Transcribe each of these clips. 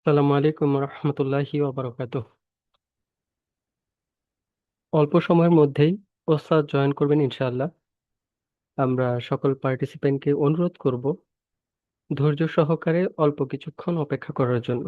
আসসালামু আলাইকুম রহমতুল্লাহি ওবারাকাতুহ। অল্প সময়ের মধ্যেই ওস্তাদ জয়েন করবেন ইনশাআল্লাহ। আমরা সকল পার্টিসিপেন্টকে অনুরোধ করব ধৈর্য সহকারে অল্প কিছুক্ষণ অপেক্ষা করার জন্য।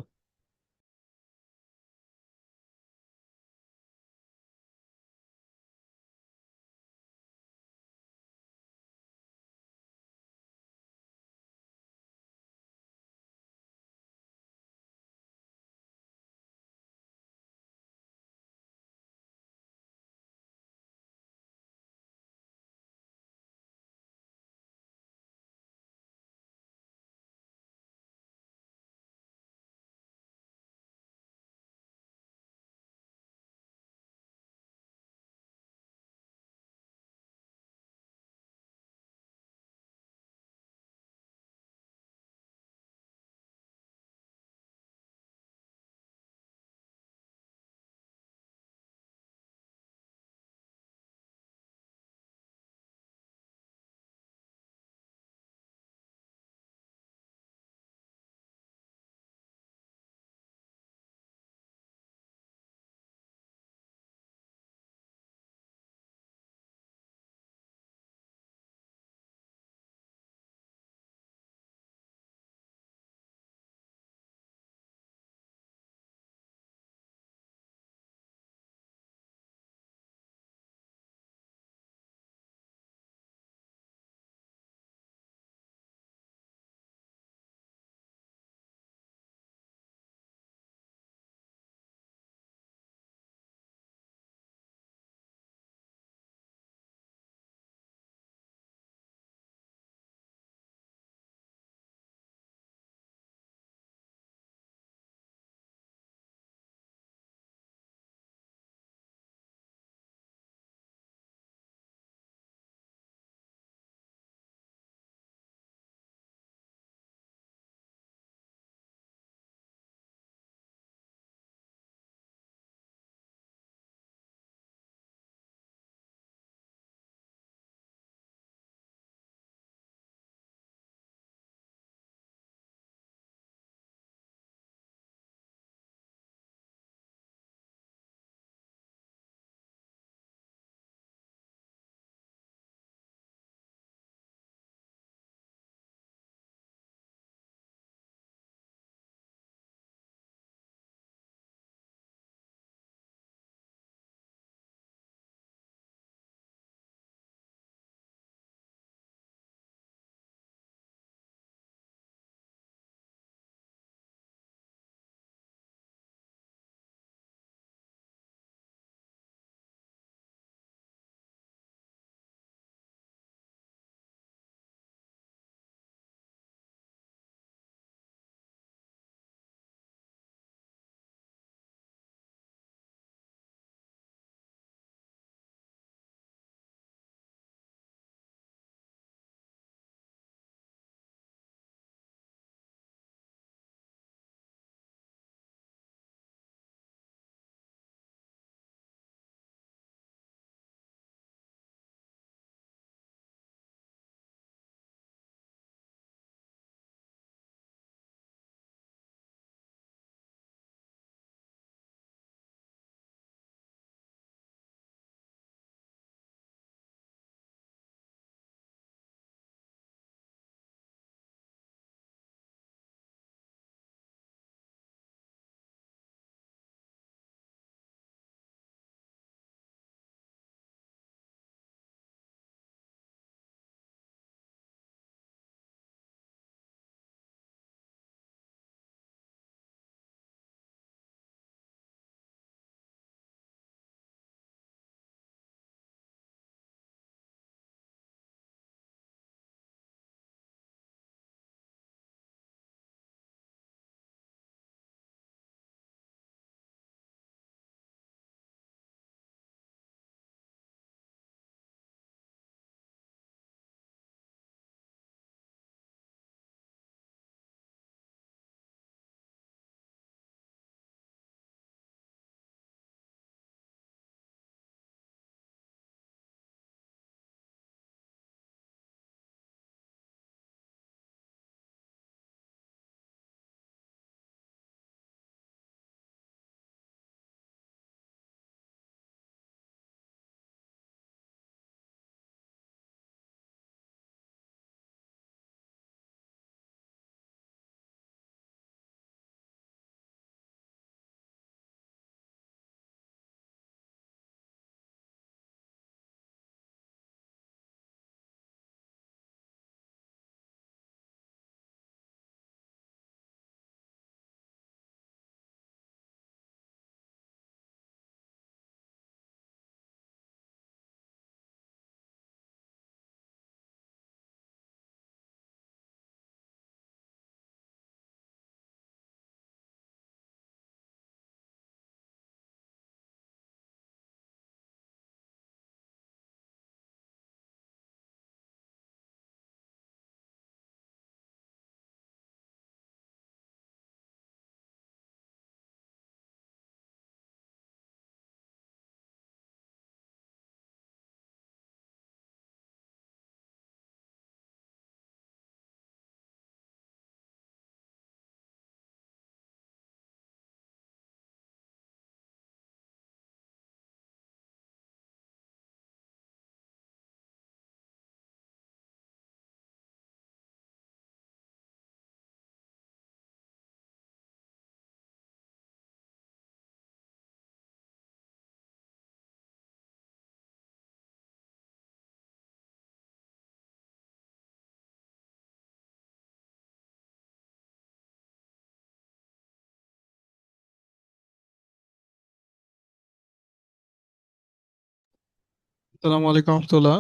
আসসালামু আলাইকুম রহমতুল্লাহ।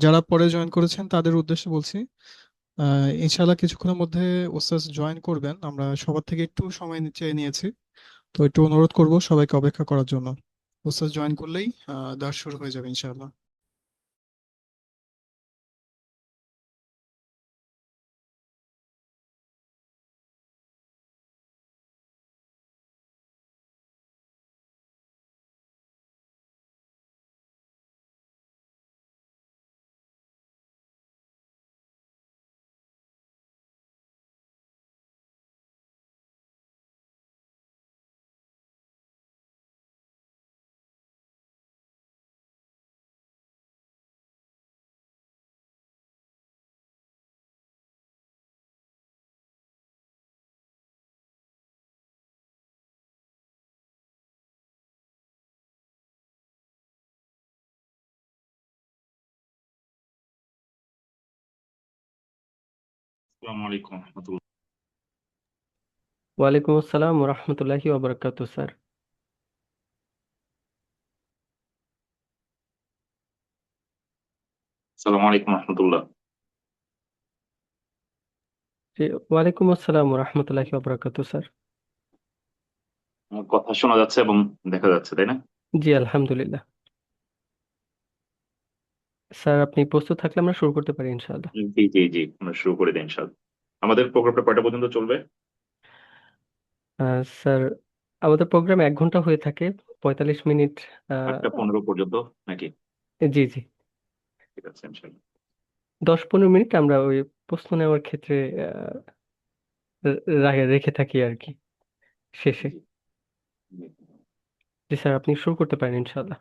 যারা পরে জয়েন করেছেন তাদের উদ্দেশ্যে বলছি, ইনশাআল্লাহ কিছুক্ষণের মধ্যে ওস্তাদ জয়েন করবেন। আমরা সবার থেকে একটু সময় চেয়ে নিয়েছি, তো একটু অনুরোধ করব সবাইকে অপেক্ষা করার জন্য। ওস্তাদ জয়েন করলেই দাস শুরু হয়ে যাবে ইনশাআল্লাহ। আসসালামু আলাইকুম রহমতুল্লাহ। ওয়ালাইকুম আসসালাম রহমতুল্লাহি ওবরাকাতু স্যার। আসসালামু আলাইকুম রহমতুল্লাহ। জি, ওয়ালাইকুম আসসালাম রহমতুল্লাহি ওবরাকাতু স্যার। আমার কথা শোনা যাচ্ছে এবং দেখা যাচ্ছে, তাই না? জি আলহামদুলিল্লাহ। স্যার আপনি প্রস্তুত থাকলে আমরা শুরু করতে পারি ইনশাআল্লাহ। জি জি জি, আমরা শুরু করে দিই ইনশাআল্লাহ। আমাদের প্রোগ্রামটা কয়টা পর্যন্ত চলবে? স্যার আমাদের প্রোগ্রাম 1 ঘন্টা হয়ে থাকে, 45 মিনিট। আহ, 8টা 15 পর্যন্ত নাকি? জি জি। ঠিক আছে ইনশাআল্লাহ। 10-15 মিনিট আমরা ওই প্রশ্ন নেওয়ার ক্ষেত্রে রেখে থাকি আর কি, শেষে। জি জি জি স্যার, আপনি শুরু করতে পারেন ইনশাআল্লাহ।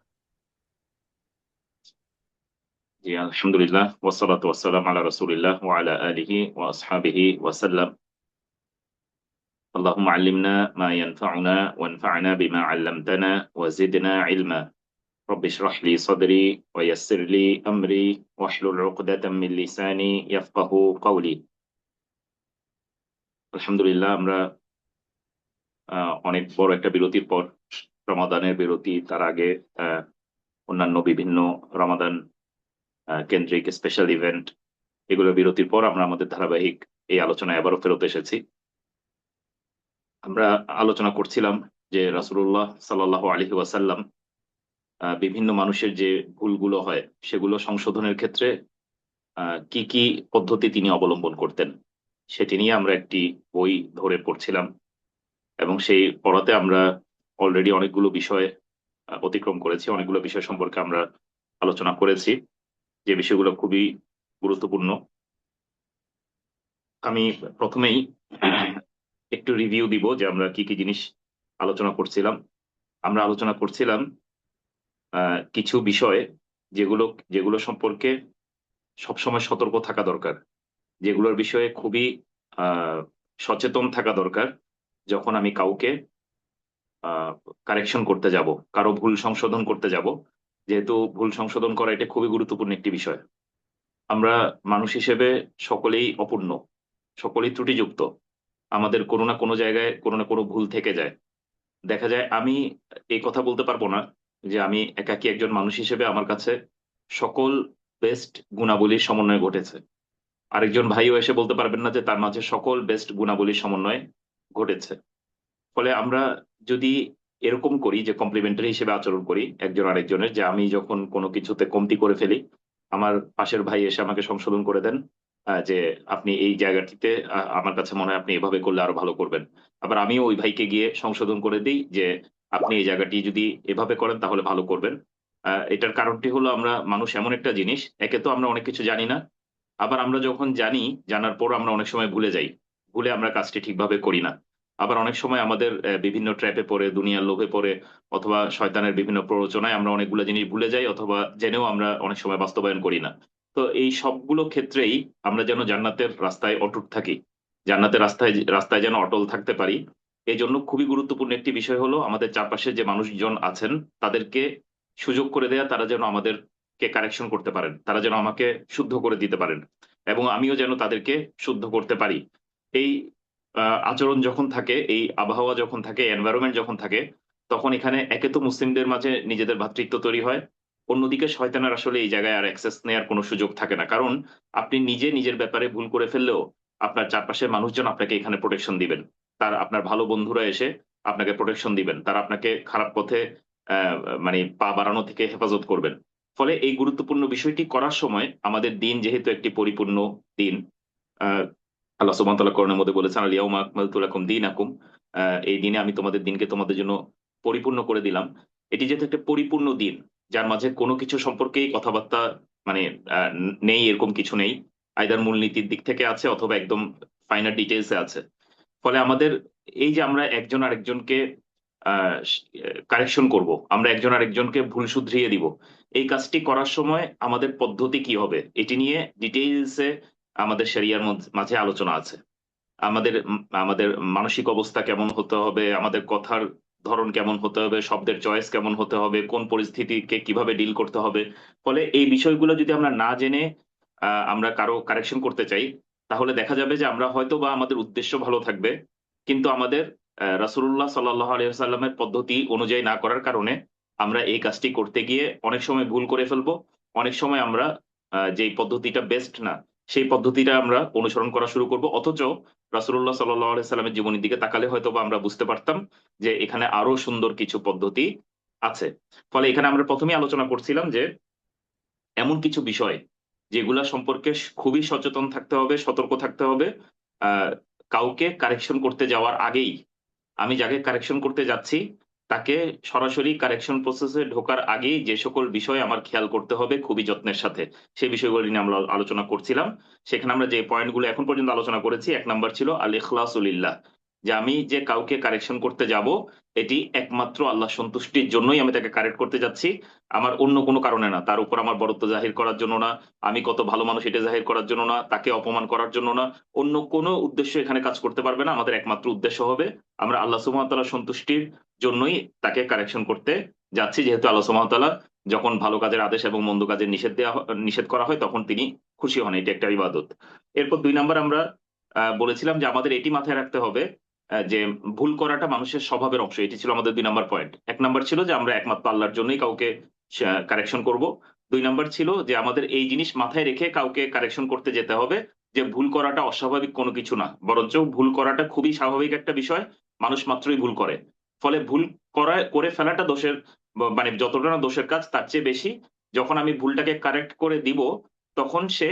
জি, আলহামদুলিল্লাহ ওয়াসসালাতু ওয়াসসালামু আলা রাসূলিল্লাহ ওয়া আলা আলিহি ওয়া আসহাবিহি ওয়া সাল্লাম। اللهم علمنا ما ينفعنا وانفعنا بما علمتنا وزدنا علما. رب اشرح لي صدري ويسر لي أمري واحلل عقدة من لساني يفقه قولي. আলহামদুলিল্লাহ, আমরা অনেক বড় একটা বিরতির পর, রমাদানের বিরতি, তার আগে আহ, অন্যান্য বিভিন্ন রমাদান কেন্দ্রিক স্পেশাল ইভেন্ট, এগুলো বিরতির পর আমরা আমাদের ধারাবাহিক এই আলোচনায় আবারও ফেরত এসেছি। আমরা আলোচনা করছিলাম যে রাসূলুল্লাহ সাল্লাল্লাহু আলাইহি ওয়াসাল্লাম বিভিন্ন মানুষের যে ভুলগুলো হয় সেগুলো সংশোধনের ক্ষেত্রে কি কি পদ্ধতি তিনি অবলম্বন করতেন, সেটি নিয়ে আমরা একটি বই ধরে পড়ছিলাম। এবং সেই পড়াতে আমরা অলরেডি অনেকগুলো বিষয় অতিক্রম করেছি, অনেকগুলো বিষয় সম্পর্কে আমরা আলোচনা করেছি, যে বিষয়গুলো খুবই গুরুত্বপূর্ণ। আমি প্রথমেই একটু রিভিউ দিব যে আমরা কি কি জিনিস আলোচনা করছিলাম। আমরা আলোচনা করছিলাম কিছু বিষয় যেগুলো যেগুলো সম্পর্কে সবসময় সতর্ক থাকা দরকার, যেগুলোর বিষয়ে খুবই আহ সচেতন থাকা দরকার যখন আমি কাউকে কারেকশন করতে যাব, কারো ভুল সংশোধন করতে যাব। যেহেতু ভুল সংশোধন করা এটা খুবই গুরুত্বপূর্ণ একটি বিষয়। আমরা মানুষ হিসেবে সকলেই অপূর্ণ, সকলেই ত্রুটিযুক্ত। আমাদের কোনো না কোনো জায়গায় কোনো না কোনো ভুল থেকে যায়। দেখা যায় আমি এই কথা বলতে পারবো না যে আমি একাকী একজন মানুষ হিসেবে আমার কাছে সকল বেস্ট গুণাবলীর সমন্বয় ঘটেছে। আরেকজন ভাইও এসে বলতে পারবেন না যে তার মাঝে সকল বেস্ট গুণাবলীর সমন্বয় ঘটেছে। ফলে আমরা যদি এরকম করি যে কমপ্লিমেন্টারি হিসেবে আচরণ করি একজন আরেকজনের, যে আমি যখন কোনো কিছুতে কমতি করে ফেলি, আমার পাশের ভাই এসে আমাকে সংশোধন করে দেন, যে আপনি এই জায়গাটিতে আমার কাছে মনে হয় আপনি এভাবে করলে আরো ভালো করবেন। আবার আমিও ওই ভাইকে গিয়ে সংশোধন করে দিই যে আপনি এই জায়গাটি যদি এভাবে করেন তাহলে ভালো করবেন। এটার কারণটি হলো আমরা মানুষ এমন একটা জিনিস, একে তো আমরা অনেক কিছু জানি না, আবার আমরা যখন জানি, জানার পর আমরা অনেক সময় ভুলে যাই, ভুলে আমরা কাজটি ঠিকভাবে করি না। আবার অনেক সময় আমাদের বিভিন্ন ট্র্যাপে পড়ে, দুনিয়ার লোভে পড়ে, অথবা শয়তানের বিভিন্ন প্ররোচনায় আমরা অনেকগুলো জিনিস ভুলে যাই, অথবা জেনেও আমরা অনেক সময় বাস্তবায়ন করি না। তো এই সবগুলো ক্ষেত্রেই আমরা যেন জান্নাতের রাস্তায় অটুট থাকি, জান্নাতের রাস্তায় রাস্তায় যেন অটল থাকতে পারি। এই জন্য খুবই গুরুত্বপূর্ণ একটি বিষয় হলো আমাদের চারপাশে যে মানুষজন আছেন তাদেরকে সুযোগ করে দেয়া, তারা যেন আমাদেরকে কারেকশন করতে পারেন, তারা যেন আমাকে শুদ্ধ করে দিতে পারেন, এবং আমিও যেন তাদেরকে শুদ্ধ করতে পারি। এই আচরণ যখন থাকে, এই আবহাওয়া যখন থাকে, এনভায়রনমেন্ট যখন থাকে, তখন এখানে একে তো মুসলিমদের মাঝে নিজেদের ভ্রাতৃত্ব তৈরি হয়, অন্যদিকে শয়তানের আসলে এই জায়গায় আর অ্যাক্সেস নেওয়ার কোনো সুযোগ থাকে না, কারণ আপনি নিজে নিজের ব্যাপারে ভুল করে ফেললেও আপনার চারপাশের মানুষজন আপনাকে এখানে প্রোটেকশন দিবেন। আপনার ভালো বন্ধুরা এসে আপনাকে প্রোটেকশন দিবেন, তারা আপনাকে খারাপ পথে আহ, মানে পা বাড়ানো থেকে হেফাজত করবেন। ফলে এই গুরুত্বপূর্ণ বিষয়টি করার সময় আমাদের দিন যেহেতু একটি পরিপূর্ণ দিন, আহ আল্লাহ সুবহানাহু ওয়া তাআলা কোরআনের মধ্যে বলেছেন, আল ইয়াউমা আকমালতু লাকুম দীনাকুম, এই দিনে আমি তোমাদের দিনকে তোমাদের জন্য পরিপূর্ণ করে দিলাম। এটি যেহেতু একটা পরিপূর্ণ দিন, যার মাঝে কোনো কিছু সম্পর্কেই কথাবার্তা মানে নেই, এরকম কিছু নেই, আইদার মূলনীতির দিক থেকে আছে অথবা একদম ফাইনাল ডিটেলসে আছে। ফলে আমাদের এই যে আমরা একজন আরেকজনকে কারেকশন করব, আমরা একজন আরেকজনকে ভুল শুধরিয়ে দিব, এই কাজটি করার সময় আমাদের পদ্ধতি কি হবে এটি নিয়ে ডিটেইলসে আমাদের শরিয়ার মাঝে আলোচনা আছে। আমাদের মানসিক অবস্থা কেমন হতে হবে, আমাদের কথার ধরন কেমন হতে হবে, শব্দের চয়েস কেমন হতে হবে, কোন পরিস্থিতিকে কিভাবে ডিল করতে হবে। ফলে এই বিষয়গুলো যদি আমরা না জেনে আমরা কারো কারেকশন করতে চাই, তাহলে দেখা যাবে যে আমরা হয়তো বা আমাদের উদ্দেশ্য ভালো থাকবে, কিন্তু আমাদের রাসূলুল্লাহ সাল্লাল্লাহু আলাইহি ওয়াসাল্লামের পদ্ধতি অনুযায়ী না করার কারণে আমরা এই কাজটি করতে গিয়ে অনেক সময় ভুল করে ফেলবো। অনেক সময় আমরা যেই পদ্ধতিটা বেস্ট না, সেই পদ্ধতিটা আমরা অনুসরণ করা শুরু করব, অথচ রাসূলুল্লাহ সাল্লাল্লাহু আলাইহি সাল্লামের জীবনের দিকে তাকালে হয়তো বা আমরা বুঝতে পারতাম যে এখানে আরো সুন্দর কিছু পদ্ধতি আছে। ফলে এখানে আমরা প্রথমেই আলোচনা করছিলাম যে এমন কিছু বিষয় যেগুলা সম্পর্কে খুবই সচেতন থাকতে হবে, সতর্ক থাকতে হবে। আহ কাউকে কারেকশন করতে যাওয়ার আগেই আমি যাকে কারেকশন করতে যাচ্ছি তাকে সরাসরি কারেকশন প্রসেসে ঢোকার আগেই যে সকল বিষয় আমার খেয়াল করতে হবে খুবই যত্নের সাথে, সেই বিষয়গুলো নিয়ে আমরা আলোচনা করছিলাম। সেখানে আমরা যে পয়েন্টগুলো এখন পর্যন্ত আলোচনা করেছি, এক নাম্বার ছিল আল ইখলাসু লিল্লাহ, যে আমি যে কাউকে কারেকশন করতে যাব এটি একমাত্র আল্লাহ সন্তুষ্টির জন্যই আমি তাকে কারেক্ট করতে যাচ্ছি, আমার অন্য কোনো কারণে না, তার উপর আমার বরত্ব জাহির করার জন্য না, আমি কত ভালো মানুষ এটা জাহির করার জন্য না, তাকে অপমান করার জন্য না, অন্য কোনো উদ্দেশ্য এখানে কাজ করতে পারবে না। আমাদের একমাত্র উদ্দেশ্য হবে আমরা আল্লাহ সুবহানাহু ওয়া তাআলার সন্তুষ্টির জন্যই তাকে কারেকশন করতে যাচ্ছি, যেহেতু আল্লাহ সুবহানাহু ওয়া তাআলা যখন ভালো কাজের আদেশ এবং মন্দ কাজের নিষেধ করা হয় তখন তিনি খুশি হন, এটা একটা ইবাদত। এরপর দুই নাম্বার আমরা বলেছিলাম যে আমাদের এটি মাথায় রাখতে হবে যে ভুল করাটা মানুষের স্বভাবের অংশ, এটি ছিল আমাদের দুই নাম্বার পয়েন্ট। এক নাম্বার ছিল যে আমরা একমাত্র আল্লাহর জন্যই কাউকে কারেকশন করব। দুই নাম্বার ছিল যে আমাদের এই জিনিস মাথায় রেখে কাউকে কারেকশন করতে যেতে হবে, যে ভুল করাটা অস্বাভাবিক কোনো কিছু না, বরঞ্চ ভুল করাটা খুবই স্বাভাবিক একটা বিষয়, মানুষ মাত্রই ভুল করে। ফলে ভুল করে ফেলাটা দোষের মানে যতটা না দোষের কাজ তার চেয়ে বেশি যখন আমি ভুলটাকে কারেক্ট করে দিব, তখন সে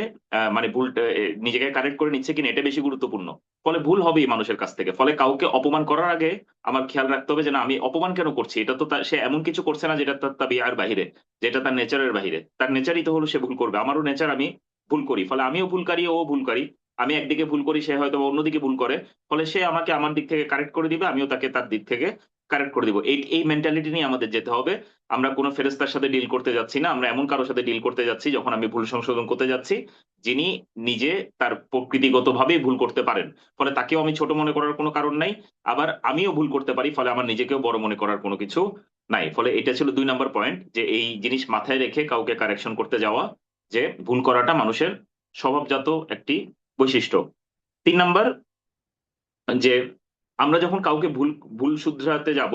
মানে ভুলটা নিজেকে কারেক্ট করে নিচ্ছে কিনা এটা বেশি গুরুত্বপূর্ণ। ফলে ভুল হবেই মানুষের কাছ থেকে। ফলে কাউকে অপমান করার আগে আমার খেয়াল রাখতে হবে যে না, আমি অপমান কেন করছি, এটা তো সে এমন কিছু করছে না যেটা তার তাবিয়ার বাহিরে, যেটা তার নেচারের বাহিরে, তার নেচারই তো হলো সে ভুল করবে, আমারও নেচার, আমি ভুল করি, ফলে আমিও ভুলকারী ও ভুলকারী। আমি একদিকে ভুল করি, সে হয়তো বা অন্যদিকে ভুল করে, ফলে সে আমাকে আমার দিক থেকে কারেক্ট করে দিবে, আমিও তাকে তার দিক থেকে কারেক্ট করে দিব। এই এই মেন্টালিটি নিয়ে আমাদের যেতে হবে। আমরা কোনো ফেরেস্তার সাথে ডিল করতে যাচ্ছি না, আমরা এমন কারোর সাথে ডিল করতে যাচ্ছি যখন আমি ভুল সংশোধন করতে যাচ্ছি যিনি নিজে তার প্রকৃতিগতভাবেই ভুল করতে পারেন, ফলে তাকেও আমি ছোট মনে করার কোনো কারণ নাই, আবার আমিও ভুল করতে পারি, ফলে আমার নিজেকেও বড় মনে করার কোনো কিছু নাই। ফলে এটা ছিল দুই নাম্বার পয়েন্ট, যে এই জিনিস মাথায় রেখে কাউকে কারেকশন করতে যাওয়া, যে ভুল করাটা মানুষের স্বভাবজাত একটি বৈশিষ্ট্য। তিন নাম্বার, যে আমরা যখন কাউকে ভুল ভুল শুধরাতে যাব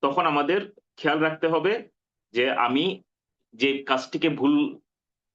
তখন আমাদের খেয়াল রাখতে হবে যে আমি যে কাজটিকে ভুল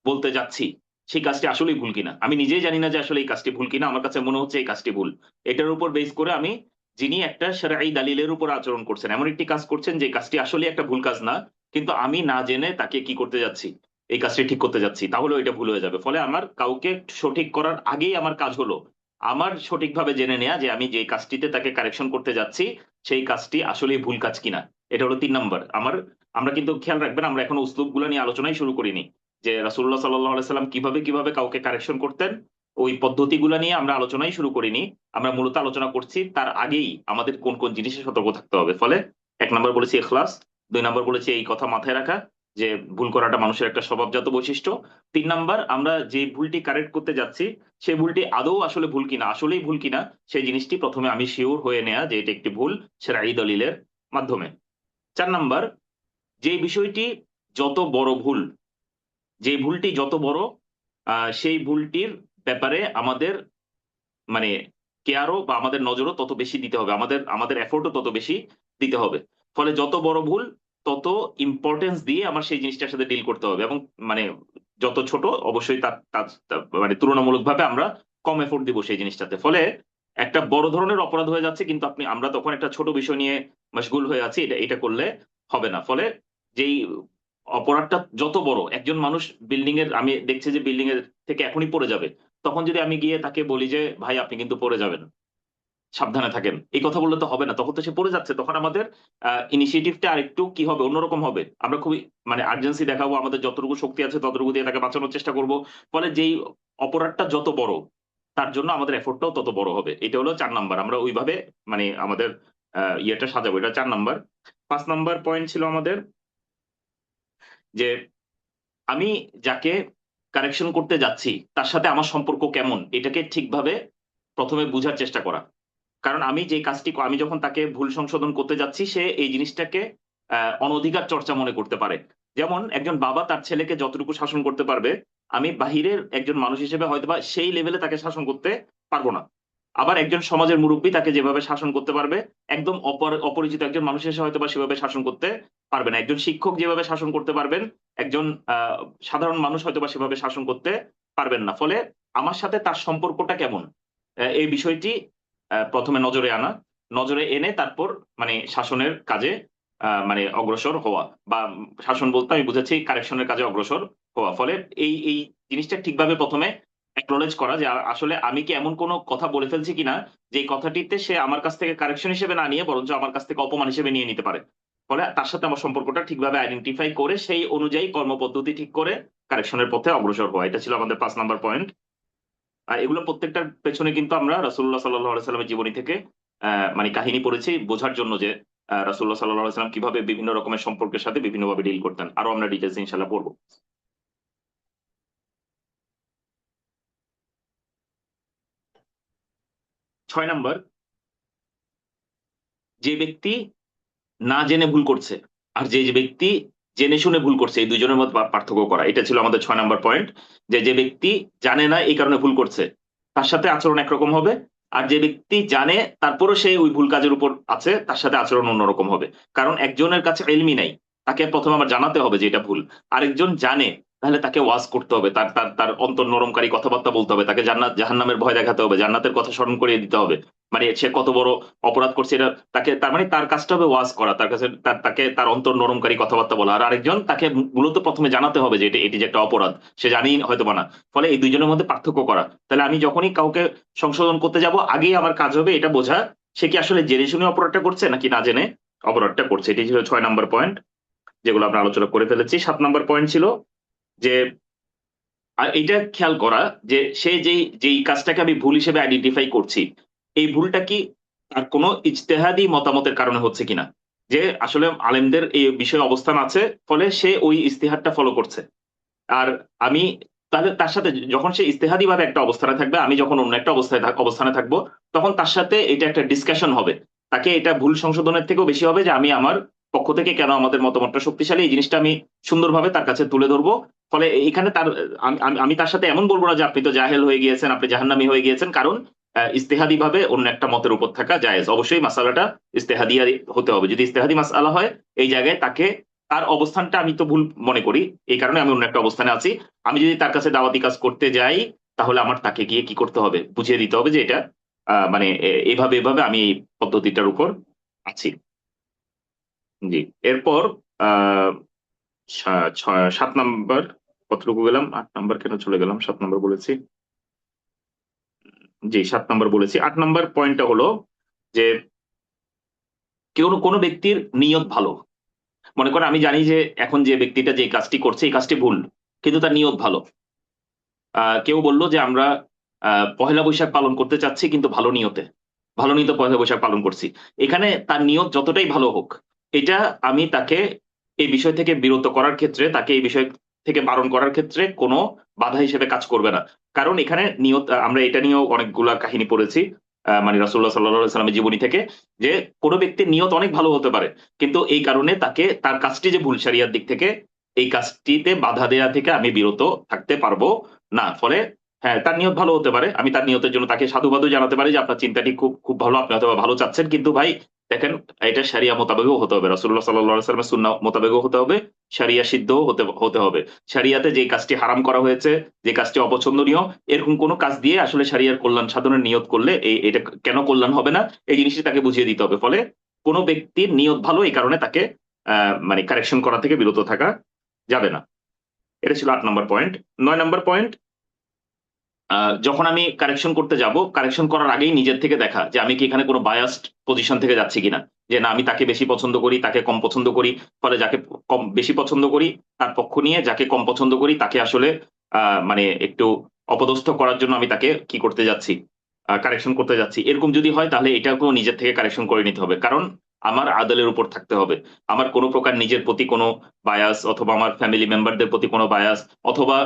বলতে যাচ্ছি সেই কাজটি আসলেই ভুল কিনা। আমি নিজেই জানি না যে আসলে এই কাজটি ভুল কিনা, আমার কাছে মনে হচ্ছে এই কাজটি ভুল। এটার উপর বেস করে আমি, যিনি একটা শরঈ দালিলের উপর আচরণ করছেন, এমন একটি কাজ করছেন যে কাজটি আসলে একটা ভুল কাজ না, কিন্তু আমি না জেনে তাকে কি করতে যাচ্ছি, এই কাজটি ঠিক করতে যাচ্ছি, তাহলে এটা ভুল হয়ে যাবে। ফলে আমার কাউকে সঠিক করার আগেই আমার কাজ হলো আমার সঠিকভাবে জেনে নেওয়া যে আমি যে কাজটিতে তাকে কারেকশন করতে যাচ্ছি সেই কাজটি আসলেই ভুল কাজ কিনা। এটা হলো তিন নাম্বার আমার। আমরা কিন্তু খেয়াল রাখবেন, আমরা এখন উসলুব গুলো নিয়ে আলোচনাই শুরু করিনি, যে রাসূলুল্লাহ সাল্লাল্লাহু আলাইহি সাল্লাম কিভাবে কিভাবে কাউকে কারেকশন করতেন ওই পদ্ধতিগুলো নিয়ে আমরা আলোচনাই শুরু করিনি। আমরা মূলত আলোচনা করছি তার আগেই আমাদের কোন কোন জিনিসে সতর্ক থাকতে হবে। ফলে এক নম্বর বলেছি ইখলাস, দুই নম্বর বলেছি এই কথা মাথায় রাখা যে ভুল করাটা মানুষের একটা স্বভাবজাত বৈশিষ্ট্য, তিন নাম্বার আমরা যে ভুলটি কারেক্ট করতে যাচ্ছি সেই ভুলটি আদৌ আসলে ভুল কিনা, আসলেই ভুল কিনা সেই জিনিসটি প্রথমে আমি শিওর হয়ে নেওয়া যে এটা একটি ভুল সেরাই দলিলের মাধ্যমে। চার নাম্বার, যে বিষয়টি যত বড় ভুল, যে ভুলটি যত বড় সেই ভুলটির ব্যাপারে আমাদের মানে কেয়ারও বা আমাদের নজরও তত বেশি দিতে হবে, আমাদের আমাদের এফোর্টও তত বেশি দিতে হবে। ফলে যত বড় ভুল তত ইম্পর্টেন্স দিয়ে আমার সেই জিনিসটার সাথে ডিল করতে হবে, এবং মানে যত ছোট অবশ্যই মানে তুলনামূলকভাবে আমরা কম এফোর্ট দিব সেই জিনিসটাতে। ফলে একটা বড় ধরনের অপরাধ হয়ে যাচ্ছে, কিন্তু আমরা তখন একটা ছোট বিষয় নিয়ে মশগুল হয়ে আছি, এটা এটা করলে হবে না। ফলে যেই অপরাধটা যত বড়, একজন মানুষ বিল্ডিং এর, আমি দেখছি যে বিল্ডিং এর থেকে এখনই পড়ে যাবে, তখন যদি আমি গিয়ে তাকে বলি যে ভাই আপনি কিন্তু পড়ে যাবেন, সাবধানে থাকেন, এই কথা বললে তো হবে না, তখন তো সে পড়ে যাচ্ছে। তখন আমাদের ইনিশিয়েটিভটা আরেকটু কি হবে, অন্যরকম হবে। আমরা খুবই মানে আর্জেন্সি দেখাবো, আমাদের যতটুকু শক্তি আছে ততটুকু দিয়ে তাকে বাঁচানোর চেষ্টা করব। ফলে যেই অপরাধটা যত বড়, তার জন্য আমাদের এফোর্টটাও তত বড় হবে। এটা হলো 4 নাম্বার। আমরা ওইভাবে মানে আমাদের ইয়েটা সাজাবো, এটা 4 নাম্বার। 5 নাম্বার পয়েন্ট ছিল আমাদের যে আমি যাকে কারেকশন করতে যাচ্ছি তার সাথে আমার সম্পর্ক কেমন, এটাকে ঠিকভাবে প্রথমে বুঝার চেষ্টা করা। কারণ আমি যে কাজটি আমি যখন তাকে ভুল সংশোধন করতে যাচ্ছি, সে এই জিনিসটাকে অনধিকার চর্চা মনে করতে পারে। যেমন একজন বাবা তার ছেলেকে যতটুকু শাসন করতে পারবে, আমি বাহিরের একজন মানুষ হিসেবে হয়তোবা সেই লেভেলে তাকে শাসন করতে পারবো না। আবার একজন সমাজের মুরব্বী তাকে যেভাবে শাসন করতে পারবে, একদম অপরিচিত একজন মানুষ এসে হয়তোবা সেভাবে শাসন করতে পারবে না। একজন শিক্ষক যেভাবে শাসন করতে পারবেন, একজন সাধারণ মানুষ হয়তোবা সেভাবে শাসন করতে পারবেন না। ফলে আমার সাথে তার সম্পর্কটা কেমন, এই বিষয়টি প্রথমে নজরে আনা, নজরে এনে তারপর মানে শাসনের কাজে মানে অগ্রসর হওয়া, বা শাসন বলতে আমি বুঝাচ্ছি কারেকশনের কাজে অগ্রসর হওয়া। ফলে এই এই জিনিসটা ঠিকভাবে প্রথমে অ্যাকনোলেজ করা যে আসলে আমি কি এমন কোনো কথা বলে ফেলছি কিনা যে এই কথাটিতে সে আমার কাছ থেকে কারেকশন হিসেবে না নিয়ে বরঞ্চ আমার কাছ থেকে অপমান হিসেবে নিয়ে নিতে পারে। ফলে তার সাথে আমার সম্পর্কটা ঠিকভাবে আইডেন্টিফাই করে সেই অনুযায়ী কর্মপদ্ধতি ঠিক করে কারেকশনের পথে অগ্রসর হওয়া, এটা ছিল আমাদের 5 নাম্বার পয়েন্ট। আর এগুলো প্রত্যেকটার পেছনে কিন্তু আমরা রাসূলুল্লাহ সাল্লাল্লাহু আলাইহি সাল্লামের জীবনী থেকে মানে কাহিনী পড়েছি বোঝার জন্য যে রাসূলুল্লাহ সাল্লাল্লাহু আলাইহি সাল্লাম কিভাবে বিভিন্ন রকমের সম্পর্কের সাথে বিভিন্নভাবে ডিল করতেন। আরো আমরা ডিটেলস ইনশাআল্লাহ পড়বো। 6 নাম্বার, যে ব্যক্তি না জেনে ভুল করছে আর যে যে ব্যক্তি জেনে শুনে ভুল করছে, এই দুজনের মধ্যে পার্থক্য করা, এটা ছিল আমাদের 6 নাম্বার পয়েন্ট। যে যে ব্যক্তি জানে না এই কারণে ভুল করছে, তার সাথে আচরণ একরকম হবে। আর যে ব্যক্তি জানে তারপরও সে ওই ভুল কাজের উপর আছে, তার সাথে আচরণ অন্যরকম হবে। কারণ একজনের কাছে ইলমি নাই, তাকে প্রথমে আমার জানাতে হবে যে এটা ভুল। আরেকজন জানে, তাহলে তাকে ওয়াজ করতে হবে, তার তার তার অন্তর নরমকারী কথাবার্তা বলতে হবে, তাকে জান্নাত জাহান্নামের ভয় দেখাতে হবে, জান্নাতের কথা স্মরণ করিয়ে দিতে হবে। মানে সে কত বড় অপরাধ করছে এটা তাকে, তার মানে তার কাজটা হবে ওয়াজ করা, তার কাছে তাকে তার অন্তর নরমকারী কথাবার্তা বলা। আর আরেকজন তাকে মূলত প্রথমে জানাতে হবে যে এটি যে একটা অপরাধ, সে জানেই হয়তো বা না। ফলে এই দুইজনের মধ্যে পার্থক্য করা। তাহলে আমি যখনই কাউকে সংশোধন করতে যাব, আগেই আমার কাজ হবে এটা বোঝা সে কি আসলে জেনে শুনে অপরাধটা করছে নাকি না জেনে অপরাধটা করছে। এটি ছিল 6 নাম্বার পয়েন্ট, যেগুলো আমরা আলোচনা করে ফেলেছি। 7 নাম্বার পয়েন্ট ছিল যে আর এটা খেয়াল করা যে সে যেই যেই কাজটাকে আমি ভুল হিসেবে আইডেন্টিফাই করছি, এই ভুলটা কি তার কোনো ইজতেহাদি মতামতের কারণে হচ্ছে কিনা। যে আসলে আলেমদের এই বিষয়ে অবস্থান আছে, ফলে সে ওই ইজতিহাদটা ফলো করছে। আর আমি তাহলে তার সাথে যখন সে ইজতেহাদি ভাবে একটা অবস্থানে থাকবে, আমি যখন অন্য একটা অবস্থানে থাকবো, তখন তার সাথে এটা একটা ডিসকাশন হবে। তাকে এটা ভুল সংশোধনের থেকেও বেশি হবে যে আমি আমার পক্ষ থেকে কেন আমাদের মতামতটা শক্তিশালী, এই জিনিসটা আমি সুন্দরভাবে তার কাছে তুলে ধরবো। ফলে এখানে তার আমি তার সাথে এমন বলবো না যে আপনি তো জাহেল হয়ে গিয়েছেন, আপনি জাহান্নামী হয়ে গিয়েছেন, কারণ ইজতেহাদি ভাবে অন্য একটা মতের উপর থাকা জায়েজ। অবশ্যই মাসালাটা ইজতেহাদি হতে হবে। যদি ইজতেহাদি মাসালা হয়, এই জায়গায় তাকে তার অবস্থানটা আমি তো ভুল মনে করি, এই কারণে আমি অন্য একটা অবস্থানে আছি। আমি যদি তার কাছে দাওয়াতি কাজ করতে যাই, তাহলে আমার তাকে গিয়ে কি করতে হবে, বুঝিয়ে দিতে হবে যে এটা মানে এভাবে এভাবে আমি এই পদ্ধতিটার উপর আছি। জি। এরপর আহ 7 নাম্বার কতটুকু গেলাম, 8 নাম্বার কেন চলে গেলাম, 7 নাম্বার বলেছি। জি, 7 নাম্বার বলেছি। 8 নাম্বার পয়েন্টটা হলো যে কোনো ব্যক্তির নিয়ত ভালো। মনে করেন আমি জানি যে এখন যে ব্যক্তিটা যে কাজটি করছে এই কাজটি ভুল, কিন্তু তার নিয়ত ভালো। কেউ বললো যে আমরা পহেলা বৈশাখ পালন করতে চাচ্ছি, কিন্তু ভালো নিয়তে, ভালো নিয়তে পহেলা বৈশাখ পালন করছি। এখানে তার নিয়ত যতটাই ভালো হোক, এটা আমি তাকে এই বিষয় থেকে বিরত করার ক্ষেত্রে, তাকে এই বিষয় থেকে বারণ করার ক্ষেত্রে কোনো বাধা হিসেবে কাজ করবে না। কারণ এখানে নিয়ত, আমরা এটা নিয়েও অনেকগুলা কাহিনী পড়েছি মানে রাসূলুল্লাহ সাল্লাল্লাহু আলাইহি সাল্লামের জীবনী থেকে, যে কোনো ব্যক্তির নিয়ত অনেক ভালো হতে পারে, কিন্তু এই কারণে তাকে তার কাজটি যে ভুল শরিয়ার দিক থেকে, এই কাজটিতে বাধা দেয়া থেকে আমি বিরত থাকতে পারবো না। ফলে হ্যাঁ, তার নিয়ত ভালো হতে পারে, আমি তার নিয়তের জন্য তাকে সাধুবাদও জানাতে পারি যে আপনার চিন্তাটি খুব খুব ভালো, আপনি হয়তো বা ভালো চাচ্ছেন, কিন্তু ভাই দেখেন এটা শরিয়া মোতাবেকও হতে হবে, রাসূলুল্লাহ সাল্লাল্লাহু আলাইহি ওয়াসাল্লামের সুন্নাহ মোতাবেকও হতে হবে, শরিয়া সিদ্ধও হতে হতে হবে। শরিয়াতে যে কাজটি হারাম করা হয়েছে, যে কাজটি অপছন্দনীয়, এরকম কোনো কাজ দিয়ে আসলে শরিয়ার কল্যাণ সাধনের নিয়ত করলে এটা কেন কল্যাণ হবে না, এই জিনিসটি তাকে বুঝিয়ে দিতে হবে। ফলে কোনো ব্যক্তির নিয়ত ভালো, এই কারণে তাকে মানে কারেকশন করা থেকে বিরত থাকা যাবে না। এটা ছিল 8 নম্বর পয়েন্ট। 9 নম্বর পয়েন্ট, যখন আমি কারেকশন করতে যাব, কারেকশন করার আগেই নিজের থেকে দেখা যে আমি কি এখানে কোনো বায়াসড পজিশন থেকে যাচ্ছি কিনা, যে না আমি তাকে বেশি পছন্দ করি, তাকে কম পছন্দ করি, ফলে যাকে কম বেশি পছন্দ করি তার পক্ষ নিয়ে, যাকে কম পছন্দ করি তাকে আসলে মানে একটু অপদস্থ করার জন্য আমি তাকে কি করতে যাচ্ছি, কারেকশন করতে যাচ্ছি। এরকম যদি হয় তাহলে এটাকেও নিজের থেকে কারেকশন করে নিতে হবে, কারণ আমার আদলের উপর থাকতে হবে। আমার কোনো প্রকার নিজের প্রতি কোনো বায়াস, অথবা আমার ফ্যামিলি মেম্বারদের প্রতি কোনো বায়াস, অথবা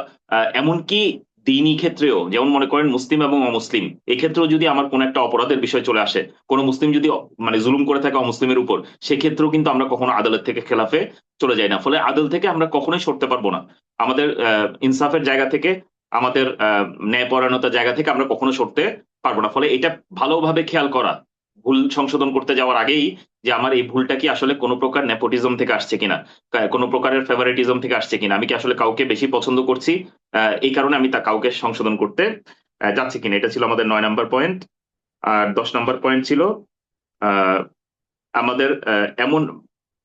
এমনকি দিনই ক্ষেত্রেও, যেমন মনে করেন মুসলিম এবং অমুসলিম, এই ক্ষেত্রেও যদি আমার কোনো একটা অপরাধের বিষয় চলে আসে, কোনো মুসলিম যদি মানে জুলুম করে থাকে অমুসলিমের উপর, সেক্ষেত্রেও কিন্তু আমরা কখনো আদালত থেকে খেলাফে চলে যাই না। ফলে আদাল থেকে আমরা কখনোই সরতে পারবো না। আমাদের ইনসাফের জায়গা থেকে, আমাদের ন্যায়পরায়ণতার জায়গা থেকে আমরা কখনো সরতে পারবো না। ফলে এটা ভালোভাবে খেয়াল করা, ভুল সংশোধন করতে যাওয়ার আগেই, যে আমার এই ভুলটা কি আসলে কোনো প্রকার নেপোটিজম থেকে আসছে কিনা, কোনো প্রকারের ফেভারিটিজম থেকে আসছে কিনা, আমি কি আসলে কাউকে বেশি পছন্দ করছি, এই কারণে আমি তা কাউকে সংশোধন করতে যাচ্ছি কিনা। এটা ছিল আমাদের 9 নম্বর পয়েন্ট। আর 10 নম্বর পয়েন্ট ছিল আহ, আমাদের এমন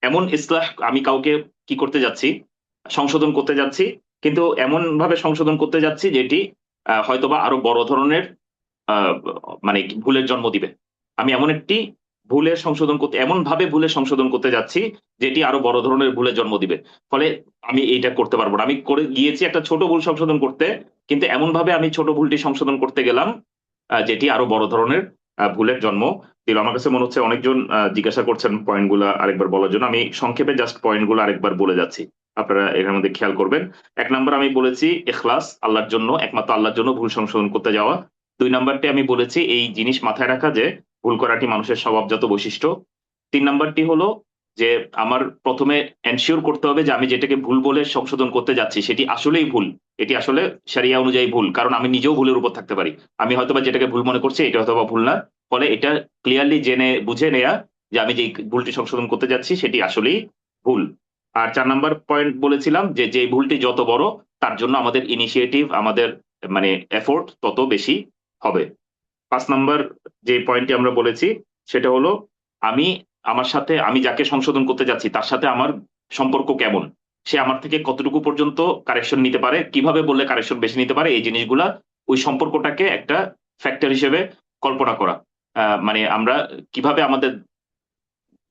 এমন ইসলাহ, আমি কাউকে কি করতে যাচ্ছি, সংশোধন করতে যাচ্ছি, কিন্তু এমন ভাবে সংশোধন করতে যাচ্ছি যেটি হয়তোবা আরো বড় ধরনের আহ, মানে ভুলের জন্ম দিবে। আমি এমন একটি ভুলের সংশোধন করতে, এমন ভাবে ভুলের সংশোধন করতে যাচ্ছি যেটি আরো বড় ধরনের ভুলের জন্ম দিবে। ফলে আমি এইটা করতে পারবো না। আমি করে গিয়েছি একটা ছোট ভুল সংশোধন করতে, কিন্তু এমন ভাবে আমি ছোট ভুলটি সংশোধন করতে গেলাম যেটি আরো বড় ধরনের ভুলের জন্ম দিল। আমার কাছে মনে হচ্ছে অনেকজন জিজ্ঞাসা করছেন পয়েন্টগুলো আরেকবার বলার জন্য, আমি সংক্ষেপে জাস্ট পয়েন্টগুলো আরেকবার বলে যাচ্ছি, আপনারা এর মধ্যে খেয়াল করবেন। 1 নম্বর আমি বলেছি ইখলাস, আল্লাহর জন্য, একমাত্র আল্লাহর জন্য ভুল সংশোধন করতে যাওয়া। 2 নম্বরটি আমি বলেছি এই জিনিস মাথায় রাখা যে ভুল করাটি মানুষের স্বভাবজাত বৈশিষ্ট্য। 3 নম্বরটি হলো যে আমার প্রথমে এনশিওর করতে হবে যে আমি যেটাকে ভুল বলে সংশোধন করতে যাচ্ছি সেটি আসলেই ভুল, এটি আসলে শরিয়া অনুযায়ী ভুল, কারণ আমি নিজেও ভুলের উপর থাকতে পারি। আমি হয়তোবা যেটাকে ভুল মনে করছি এটা হয়তোবা ভুল না। ফলে এটা ক্লিয়ারলি জেনে বুঝে নেয়া যে আমি যে ভুলটি সংশোধন করতে যাচ্ছি সেটি আসলেই ভুল। আর 4 নম্বর পয়েন্ট বলেছিলাম যে যে ভুলটি যত বড়, তার জন্য আমাদের ইনিশিয়েটিভ, আমাদের মানে এফোর্ট তত বেশি হবে। 5 নম্বর যে পয়েন্টটি আমরা বলেছি সেটা হলো আমি আমার সাথে, আমি যাকে সংশোধন করতে যাচ্ছি তার সাথে আমার সম্পর্ক কেমন, সে আমার থেকে কতটুকু পর্যন্ত কারেকশন নিতে পারে, কিভাবে বললে কারেকশন বেশি নিতে পারে, এই জিনিসগুলা, ওই সম্পর্কটাকে একটা ফ্যাক্টর হিসেবে কল্পনা করা। মানে আমরা কিভাবে আমাদের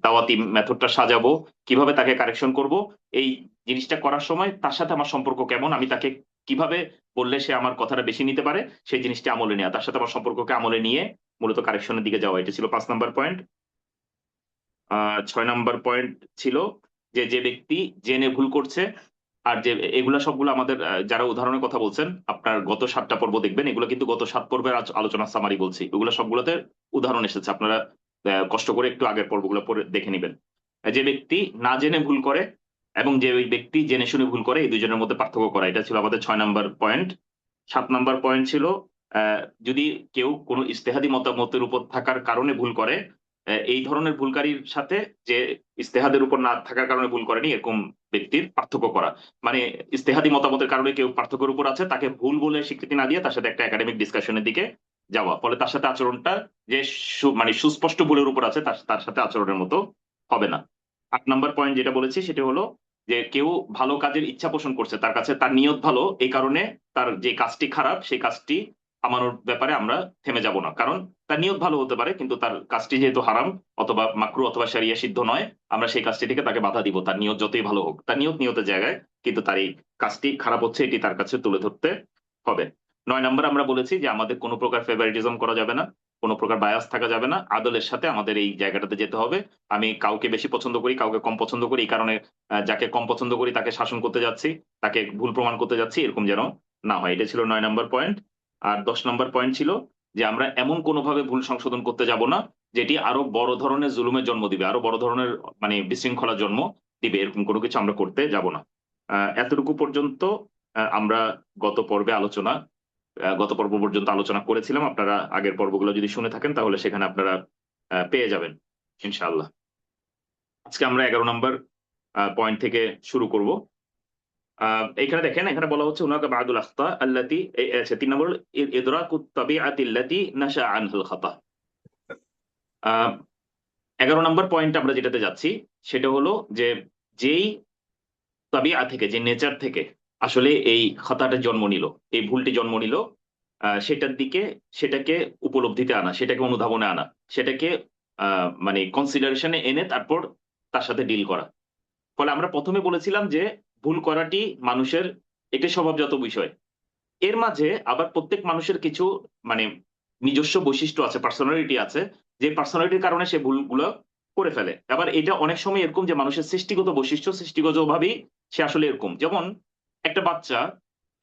দাওয়াতি মেথডটা সাজাবো, কিভাবে তাকে কারেকশন করব, এই জিনিসটা করার সময় তার সাথে আমার সম্পর্ক কেমন, আমি তাকে কিভাবে বললে সে আমার কথাটা বেশি নিতে পারে, সেই জিনিসটা আমলে নেওয়া, তার সাথে আমার সম্পর্ককে আমলে নিয়ে মূলত কারেকশনের দিকে যাওয়া। এটা ছিল 5 নম্বর পয়েন্ট। 6 নম্বর পয়েন্ট ছিল যে যে ব্যক্তি জেনে ভুল করছে, আর যে এগুলা সবগুলো আমাদের যারা উদাহরণের কথা বলছেন, আপনার গত 7টা পর্ব দেখবেন, এগুলো কিন্তু গত 7 পর্বের আলোচনা সামারি বলছি, এগুলো সবগুলোতে উদাহরণ এসেছে, আপনারা কষ্ট করে একটু আগের পর্বগুলো পড়ে দেখে নেবেন। যে ব্যক্তি না জেনে ভুল করে এবং যে ওই ব্যক্তি জেনে শুনে ভুল করে, এই দুজনের মধ্যে পার্থক্য করা, এটা ছিল আমাদের 6 নম্বর পয়েন্ট। 7 নম্বর পয়েন্ট ছিল যদি কেউ কোনো ইজতেহাদি মতামতের উপর থাকার কারণে ভুল করে, এই ধরনের ভুলকারীর সাথে যে ইজতেহাদের উপর না থাকার কারণে ভুল করেনি এরকম ব্যক্তির পার্থক্য করা। মানে ইজতেহাদি মতামতের কারণে কেউ পার্থক্যের উপর আছে, তাকে ভুল বলে স্বীকৃতি না দিয়ে তার সাথে একটা একাডেমিক ডিসকাশনের দিকে যাওয়া, ফলে তার সাথে আচরণটা যে মানে সুস্পষ্ট ভুলের উপর আছে তার তার সাথে আচরণের মতো হবে না। 8 নম্বর পয়েন্ট যেটা বলেছি সেটা হলো যে কেউ ভালো কাজের ইচ্ছা পোষণ করছে, তার কাছে তার নিয়ত ভালো, এই কারণে তার যে কাজটি খারাপ সেই কাজটি থামানোর ব্যাপারে আমরা থেমে যাব না, কারণ তার নিয়ত ভালো হতে পারে কিন্তু তার কাজটি যেহেতু হারাম অথবা মাকরু অথবা শরিয়া সিদ্ধ নয়, আমরা সেই কাজটি থেকে তাকে বাধা দিব, তার নিয়ত যতই ভালো হোক, তার নিয়ত নিয়তের জায়গায়, কিন্তু তার এই কাজটি খারাপ হচ্ছে এটি তার কাছে তুলে ধরতে হবে। 9 নম্বর আমরা বলেছি যে আমাদের কোনো প্রকার ফেভারিটিজম করা যাবে না, কোনো প্রকার বায়াস থাকা যাবে না, আদলের সাথে আমাদের এই জায়গাটাতে যেতে হবে। আমি কাউকে বেশি পছন্দ করি, কাউকে কম পছন্দ করি, এই কারণে যাকে কম পছন্দ করি তাকে শাসন করতে যাচ্ছি, তাকে ভুল প্রমাণ করতে যাচ্ছি, এরকম যেন না হয়। এটা ছিল 9 নম্বর পয়েন্ট। আর 10 নম্বর পয়েন্ট ছিল যে আমরা এমন কোনোভাবে ভুল সংশোধন করতে যাব না যেটি আরো বড় ধরনের জুলুমের জন্ম দিবে, আরো বড় ধরনের মানে বিশৃঙ্খলা জন্ম দিবে, এরকম কোনো কিছু আমরা করতে যাব না। এতটুকু পর্যন্ত আমরা গত পর্বে আলোচনা গত পর্ব পর্যন্ত আলোচনা করেছিলাম। আপনারা আগের পর্বগুলো যদি শুনে থাকেন তাহলে সেখানে আপনারা পেয়ে যাবেন ইনশাআল্লাহ। আজকে আমরা 11 নম্বর পয়েন্ট থেকে শুরু করব। এখানে দেখেন, এখানে বলা হচ্ছে হুনাকা বাদুল আখতা আল্লাতি, আচ্ছা 3 নম্বর ইদরাকুত তাবিআতি আল্লাতি নাশা আনহুল খাতা। 11 নম্বর পয়েন্ট আমরা যেটাতে যাচ্ছি সেটা হলো যে যেই তাবিআ থেকে, যে নেচার থেকে আসলে এই খাতাটা জন্ম নিল, এই ভুলটি জন্ম নিল, সেটার দিকে, সেটাকে উপলব্ধিতে আনা, সেটাকে অনুধাবনে আনা, সেটাকে মানে কনসিডারেশনে এনে তারপর তার সাথে ডিল করা। ফলে আমরা প্রথমে বলেছিলাম যে ভুল করাটি মানুষের একটি স্বভাবজাত বিষয়। এর মাঝে আবার প্রত্যেক মানুষের কিছু মানে নিজস্ব বৈশিষ্ট্য আছে, পার্সোনালিটি আছে, যে পার্সোনালিটির কারণে সে ভুলগুলো করে ফেলে। আবার এটা অনেক সময় এরকম যে মানুষের সৃষ্টিগত বৈশিষ্ট্য, সৃষ্টিগত ভাবেই সে আসলে এরকম। যেমন একটা বাচ্চা,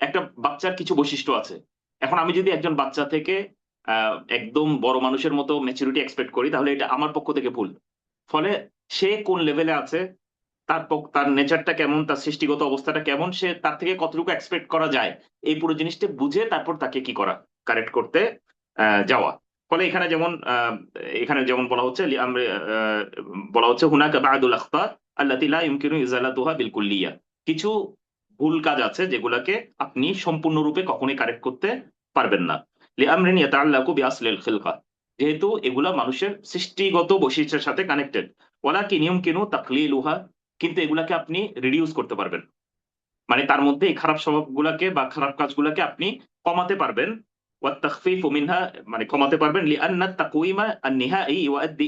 একটা বাচ্চার কিছু বৈশিষ্ট্য আছে। এখন আমি যদি একজন বাচ্চা থেকে একদম বড় মানুষের মতো ম্যাচুরিটি এক্সপেক্ট করি, তাহলে এটা আমার পক্ষ থেকে ভুল। ফলে সে কোন লেভেলে আছে, তার নেচারটা কেমন, তার সৃষ্টিগত অবস্থাটা কেমন, সে তার থেকে কতটুকু এক্সপেক্ট করা যায়, এই পুরো জিনিসটা বুঝে তারপর তাকে কি করা, কারেক্ট করতে যাওয়া। ফলে এখানে যেমন বলা হচ্ছে বলা হচ্ছে হুনাকা বাদুল আখতা আল্লাতি লা ইউমকিনু ইজালাতুহা বিল কুল্লিয়া। কিছু ভুল কাজ আছে যেগুলাকে আপনি সম্পূর্ণরূপে কখনোই কারেক্ট করতে পারবেন না। লিআমরিন ইয়াতাআল্লাকু বিআসলিল খিলকা, যেহেতু এগুলা মানুষের সৃষ্টিগত বৈশিষ্ট্যের সাথে কানেক্টেড। ওয়ালাকিন ইউমকিনু তাকলিলুহা, কিন্তু এগুলাকে আপনি রিডিউস করতে পারবেন, মানে তার মধ্যে এই খারাপ স্বভাবগুলাকে বা খারাপ কাজগুলাকে আপনি কমাতে পারবেন। ওয়াত তাখফিফু মিনহা, মানে কমাতে পারবেন। লিআন্না তাকওয়িমা আন-নিহাই ইউআদ্দি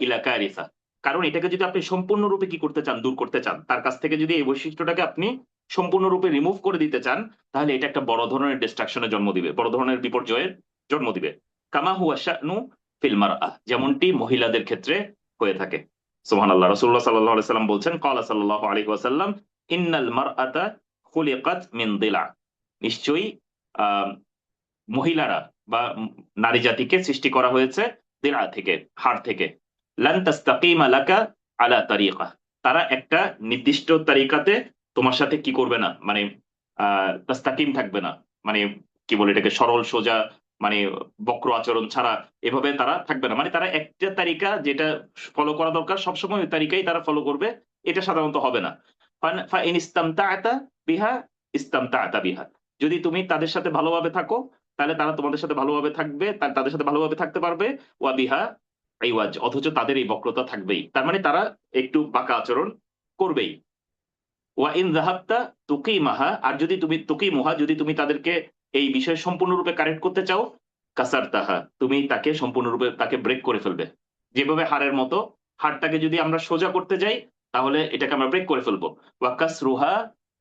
ইলা কারিসা, কারণ এটাকে যদি আপনি সম্পূর্ণরূপে কি করতে চান, দূর করতে চান, তার কাছ থেকে যদি এই বৈশিষ্ট্যটাকে আপনি সম্পূর্ণরূপে রিমুভ করে দিতে চান, তাহলে এটা একটা বড় ধরনের ডিস্ট্রাকশনের জন্ম দিবে, বড় ধরনের বিপর্যয়ের জন্ম দিবে। কামা হুয়া শা'নু ফিল মারআ, যেমনটি মহিলাদের ক্ষেত্রে হয়ে থাকে। সুবহানাল্লাহ, রাসূলুল্লাহ সাল্লাল্লাহু আলাইহি ওয়াসাল্লাম বলছেন, ক্বালা সাল্লাল্লাহু আলাইহি ওয়াসাল্লাম ইন্নাল মারআতা খুলিকাত মিন দিলা, নিশ্চয়ই আহ মহিলারা বা নারী জাতিকে সৃষ্টি করা হয়েছে দিলা থেকে, হাড় থেকে। লান তাস্তাকিমা লাকা আলা তারিকা, তারা একটা নির্দিষ্ট তারিকাতে তোমার সাথে কি করবে না, মানে তাস্তাকিম থাকবে না, মানে কি বলে এটাকে, সরল সোজা, মানে বক্র আচরণ ছাড়া এভাবে তারা থাকবে না। মানে তারা একটা তারিকা যেটা ফলো করা দরকার সবসময় ওই তারিকাই তারা ফলো করবে, এটা সাধারণত হবে না। ফাইন ইস্তামতাআতা বিহা ইস্তামতাআতা বিহা, যদি তুমি তাদের সাথে ভালোভাবে থাকো তাহলে তারা তোমাদের সাথে ভালোভাবে থাকবে, তাদের সাথে ভালোভাবে থাকতে পারবে। ওয়া বিহা আইওয়াজ, অথচ তাদের এই বক্রতা থাকবেই, তার মানে তারা একটু বাঁকা আচরণ করবেই। ওয়া ইন যাহাবতা তুকিমাহা, আর যদি তুমি তুকিমুহা, যদি তুমি তাদেরকে এই বিষয়ে সম্পূর্ণরূপে কারেক্ট করতে চাও, কাসারতাহা, তুমি তাকে সম্পূর্ণরূপে তাকে ব্রেক করে ফেলবে। যেভাবে হাড়ের মতো, হাড়টাকে যদি আমরা সোজা করতে যাই তাহলে এটাকে আমরা ব্রেক করে ফেলবো। ওয়া কাসরুহা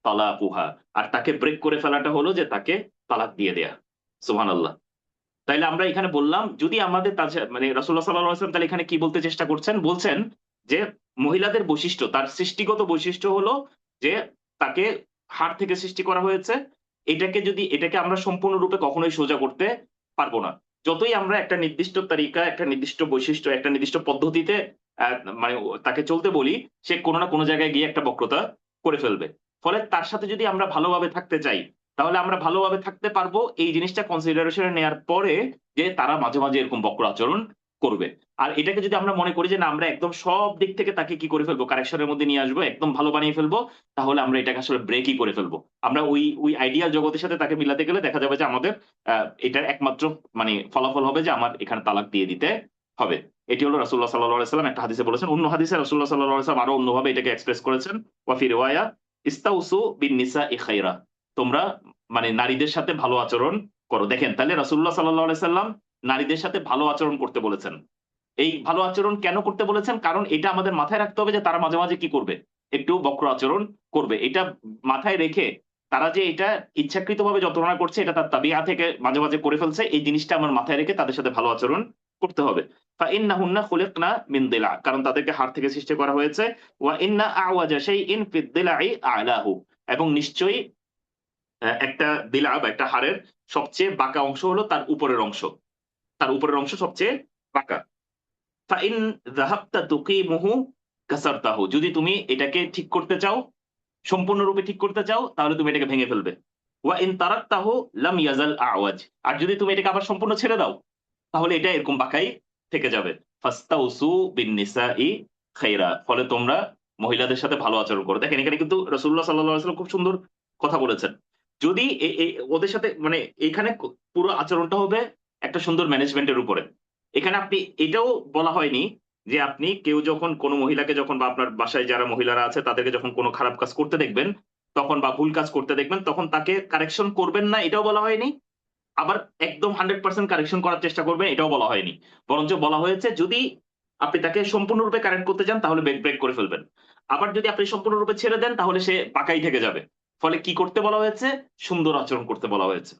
তালাকুহা, আর তাকে ব্রেক করে ফেলাটা হলো যে তাকে তালাক দিয়ে দেয়া। সুবহানাল্লাহ। তাইলে আমরা এখানে বললাম, যদি আমাদের মানে রাসূলুল্লাহ সাল্লাল্লাহু আলাইহি ওয়াসাল্লাম তাহলে এখানে কি বলতে চেষ্টা করছেন, বলছেন যে মহিলাদের বৈশিষ্ট্য, তার সৃষ্টিগত বৈশিষ্ট্য হলো যে তাকে হাড় থেকে সৃষ্টি করা হয়েছে। এটাকে আমরা সম্পূর্ণরূপে কখনোই সোজা করতে পারবো না। যতই আমরা একটা নির্দিষ্ট তারিকা, একটা নির্দিষ্ট বৈশিষ্ট্য, একটা নির্দিষ্ট পদ্ধতিতে মানে তাকে চলতে বলি, সে কোনো না কোনো জায়গায় গিয়ে একটা বক্রতা করে ফেলবে। ফলে তার সাথে যদি আমরা ভালোভাবে থাকতে চাই, তাহলে আমরা ভালোভাবে থাকতে পারবো এই জিনিসটা কনসিডারেশনে নেওয়ার পরে, যে তারা মাঝে মাঝে এরকম বক্র আচরণ করবে। আর এটাকে যদি আমরা মনে করি যে না, আমরা একদম সব দিক থেকে তাকে কি করে ফেলবো, কারেকশনের মধ্যে নিয়ে আসবো, একদম ভালো বানিয়ে ফেলবো, তাহলে আমরা এটাকে আসলে ব্রেকই করে ফেলবো। আমরা ওই আইডিয়াল জগতের সাথে তাকে মিলাতে গেলে দেখা যাবে যে আমাদের এটার একমাত্র মানে ফলাফল হবে যে আমার এখানে তালাক দিয়ে দিতে হবে। এটি হলো রাসূলুল্লাহ সাল্লাল্লাহু আলাইহি ওয়াসাল্লাম একটা হাদিসে বলেছেন। অন্য হাদিসে রাসূলুল্লাহ সাল্লাল্লাহু আলাইহি ওয়াসাল্লাম আরো অন্যভাবে এটাকে এক্সপ্রেস করেছেন। ওয়া ফি রিওয়ায়া ইস্তাউসু বিন নিসাই খাইরা, তোমরা মানে নারীদের সাথে ভালো আচরণ করো। দেখেন, তাহলে রাসূলুল্লাহ সাল্লাল্লাহু আলাইহি সাল্লাম নারীদের সাথে ভালো আচরণ করতে বলেছেন। এই ভালো আচরণ কেন করতে বলেছেন? কারণ এটা আমাদের মাথায় রাখতে হবে যে তারা মাঝে মাঝে কি করবে, একটু বক্র আচরণ করবে। এটা মাথায় রেখে তারা যে এটা ইচ্ছাকৃতভাবে যন্ত্রণা করছে, এটা তার তাবিয়া থেকে মাঝে মাঝে করে ফেলছে, এই জিনিসটা আমার মাথায় রেখে তাদের সাথে ভালো আচরণ করতে হবে। ফাইন্নাহুন্না খুলিকনা মিন দিলা, কারণ তাদেরকে হাড় থেকে সৃষ্টি করা হয়েছে। ওয়া ইন্না আওয়াজা শাইইন ফিদ দিলাই আ'লাহু, এবং নিশ্চয়ই একটা দিলা বা একটা হাড়ের সবচেয়ে বাঁকা অংশ হলো তার উপরের অংশ, তার উপরের অংশ সবচেয়ে বাঁকা। ফাইন যাহাবতা তুকিমুহু কাসারতাহু, যদি তুমি এটাকে ঠিক করতে চাও, সম্পূর্ণরূপে ঠিক করতে চাও, তাহলে তুমি এটাকে ভেঙে ফেলবে। ওয়া ইন তারাকতাহু লাম ইয়াজাল আওয়াজ, আর যদি তুমি এটাকে আবার সম্পূর্ণ ছেড়ে দাও তাহলে এটা এরকম বাঁকাই থেকে যাবে। ফাস্তাউসু বিন নিসাই খাইরা, ফলে তোমরা মহিলাদের সাথে ভালো আচরণ করো। দেখেন এখানে কিন্তু রাসূলুল্লাহ সাল্লাল্লাহু আলাইহি ওয়াসাল্লাম খুব সুন্দর কথা বলেছেন। যদি ওদের সাথে মানে এখানে পুরো আচরণটা হবে একটা সুন্দর ম্যানেজমেন্টের উপরে। এখানে আপনি এটাও বলা হয়নি যে আপনি কেউ যখন কোনো মহিলাকে যখন বা আপনার বাসায় যারা মহিলারা আছে তাদেরকে যখন কোনো খারাপ কাজ করতে দেখবেন তখন বা ভুল কাজ করতে দেখবেন তখন তাকে কারেকশন করবেন না, এটাও বলা হয়নি। আবার একদম 100% কারেকশন করার চেষ্টা করবেন এটাও বলা হয়নি। বরঞ্চ বলা হয়েছে যদি আপনি তাকে সম্পূর্ণরূপে কারেক্ট করতে চান তাহলে ব্রেক করে ফেলবেন। আবার যদি আপনি সম্পূর্ণরূপে ছেড়ে দেন তাহলে সে বাঁকাই থেকে যাবে। ফলে কি করতে বলা হয়েছে? সুন্দর আচরণ করতে বলা হয়েছে।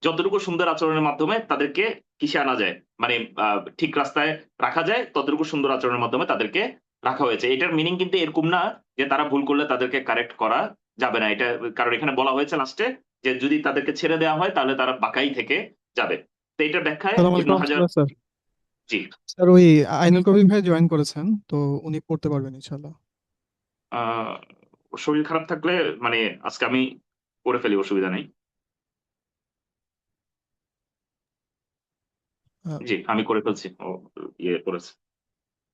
যতটুকু সুন্দর আচরণের মাধ্যমে তাদেরকে কিসে আনা যায়, মানে ঠিক রাস্তায় রাখা যায়, ততটুকু সুন্দর আচরণের মাধ্যমে তাদেরকে রাখা হয়েছে। এটার মিনিং কিন্তু এরকম না যে তারা ভুল করলে তাদেরকে কারেক্ট করা যাবে না। এটা কারণ এখানে বলা হয়েছে লাস্টে যে যদি তাদেরকে ছেড়ে দেওয়া হয় তাহলে তারা বাঁকাই থেকে যাবে। তো এটার ব্যাখ্যায় সালাম ইবনু আলাইকুম হাজার। স্যার। জি। স্যার ওই আইনুল কবির ভাই জয়েন করেছেন, তো উনি পড়তে পারবেন ইনশাল্লাহ। আহ শরীর খারাপ থাকলে মানে আজকে আমি করে ফেলি, অসুবিধা নেই। আহ, জি, আমি করে ফেলছি। ও ইয়ে করেছে,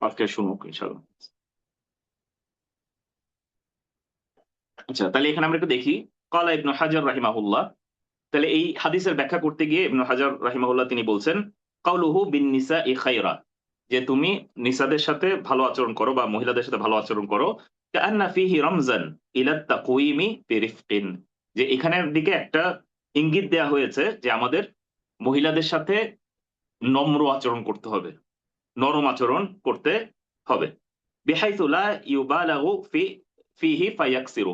আজকে শুনুক ইনশাল্লাহ। আচ্ছা, তাহলে এখানে আমরা একটু দেখি। ক্বালা ইবনু হাজার রাহিমাহুল্লাহ, তাহলে এই হাদিসের ব্যাখ্যা করতে গিয়ে ইবনু হাজার রাহিমাহুল্লাহ তিনি বলছেন কাউলুহু বিন নিসাই খায়রা, যে তুমি নিসাদের সাথে ভালো আচরণ করো বা মহিলাদের সাথে ভালো আচরণ করো। কাআন্না ফীহি রামজান ইলা তাকওয়িমি বিরিফকিন, যে এখানের দিকে একটা ইঙ্গিত দেয়া হয়েছে যে আমাদের মহিলাদের সাথে নম্র আচরণ করতে হবে, নরম আচরণ করতে হবে। বিহাইথু লা ইউবালাগু ফিহি ফায়াকসিরু,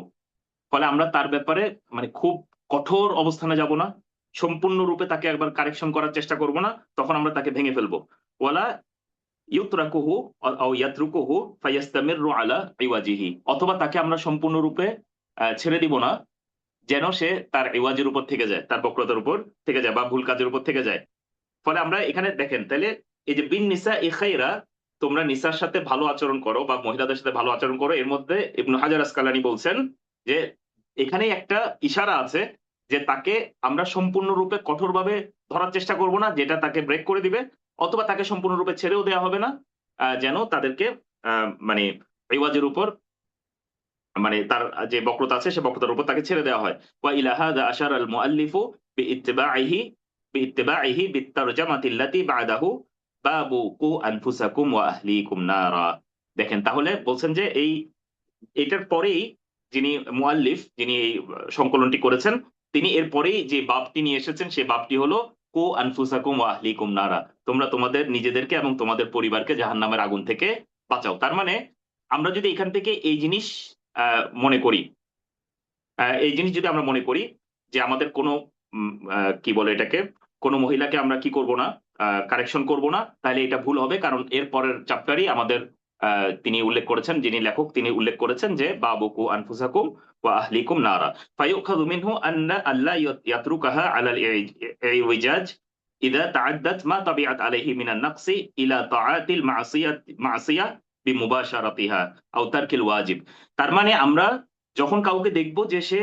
ফলে আমরা তার ব্যাপারে মানে খুব কঠোর অবস্থানে যাব না, সম্পূর্ণরূপে তাকে একবার কারেকশন করার চেষ্টা করব না, তখন আমরা তাকে ভেঙে ফেলবো। ওয়ালা ইউতরাকুহু আও ইয়াতরুকুহু ফায়াস্তামিরু আলা ইওয়াজিহি, অথবা তাকে আমরা সম্পূর্ণরূপে ছেড়ে দিব না, যেন সে তার ইওয়াজের উপর থেকে যায়, তার বক্রতার উপর থেকে যায় বা ভুল কাজের উপর থেকে যায়। ফলে আমরা এখানে দেখেন তাহলে এই যে বিন নিসা ই খাইরা, তোমরা নিসার সাথে ভালো আচরণ করো বা মহিলাদের সাথে ভালো আচরণ করো, এর মধ্যে ইবনু হাজার আসকালানি বলছেন যে এখানেই একটা ইশারা আছে যে তাকে আমরা সম্পূর্ণরূপে কঠোরভাবে ধরার চেষ্টা করব না, যেটা তাকে ব্রেক করে দিবে, অথবা তাকে সম্পূর্ণরূপে ছেড়েও দেওয়া হবে না, যেন তাদেরকে মানে রিওয়াজের উপর, মানে তার যে বক্রতা আছে সে বক্রতার উপর তাকে ছেড়ে দেওয়া হয়। ওয়া ইলা হাযা আশারা আল মুআল্লিফু বিইত্তিবাইহি বিত্তারজামাতি আল্লাতী বা'দাহু বাবু কু আনফুসাকুম ওয়া আহলিকুম নারা। দেখেন তাহলে বলছেন যে এটার পরেই যিনি মুআল্লিফ, যিনি এই সংকলনটি করেছেন, তিনি এর পরেই যে বাবটি নিয়ে এসেছেন সে বাবটি হলো কু আনফুসাকুম ওয়া আহলিকুম নারা, তোমরা তোমাদের নিজেদেরকে এবং তোমাদের পরিবারকে জাহান্নামের আগুন থেকে বাঁচাও। তার মানে আমরা যদি এখান থেকে এই জিনিস মনে করি, এই জিনিস যদি আমরা মনে করি যে আমাদের কোনো কি বলে এটাকে, কোনো মহিলাকে আমরা কি করব না, কারেকশন করব না, তাহলে এটা ভুল হবে। কারণ এর পরের চ্যাপ্টারই আমাদের তিনি উল্লেখ করেছেন, যিনি লেখক তিনি উল্লেখ করেছেন যে বাবুকু আনফুসাকুম ওয়া আহলিকুম নারা, ফায়ুখাযু মিনহু আন্না আল্লা ইয়াতরুকাহা আলাল ইওয়াজ ইযা তাআদ্দাত মা তাবিআত আলাইহি মিনান নাকসি ইলা তাআতিল মাসিয়া বিমুবাশারাতিহা আও তারকিল ওয়াজিব। তার মানে আমরা যখন কাউকে দেখব যে সে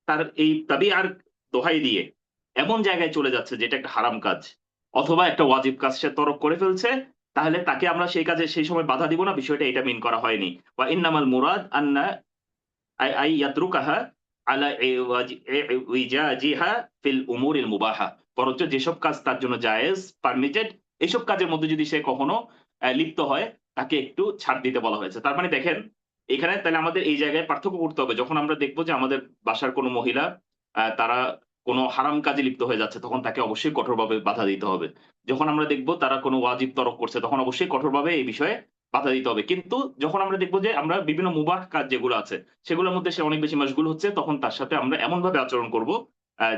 তার এই তাবিআর দোহাই দিয়ে এমন জায়গায় চলে যাচ্ছে যেটা একটা হারাম কাজ অথবা একটা ওয়াজিব কাজ সে তরক করে ফেলছে, তাহলে তাকে আমরা সেই কাজে সেই সময় বাধা দিব না, বিষয়টা এটা মিন করা হয়নি। ওয়া ইন্নামাল মুরাদ আন্না আই ইয়াতরুকাহা আলা ইওয়াজিহা ফিল উমুরিল মুবাহা, বরঞ্চ যেসব কাজ তার জন্য জায়েজ পারমিটেড এইসব কাজের মধ্যে যদি সে কখনো লিপ্ত হয় তাকে একটু ছাড় দিতে বলা হয়েছে। তার মানে দেখেন এখানে তাহলে আমাদের এই জায়গায় পার্থক্য করতে হবে। যখন আমরা দেখবো যে আমাদের বাসার কোনো মহিলা তারা কোনো হারাম কাজে লিপ্ত হয়ে যাচ্ছে তখন তাকে অবশ্যই কঠোরভাবে বাধা দিতে হবে। যখন আমরা দেখবো তারা কোনো ওয়াজিব তরক করছে তখন অবশ্যই কঠোরভাবে এই বিষয়ে বাধা দিতে হবে। কিন্তু যখন আমরা দেখবো যে আমরা বিভিন্ন মুবাহ কাজ যেগুলো আছে সেগুলোর মধ্যে সে অনেক বেশি মশগুল হচ্ছে, তখন তার সাথে আমরা এমন ভাবে আচরণ করব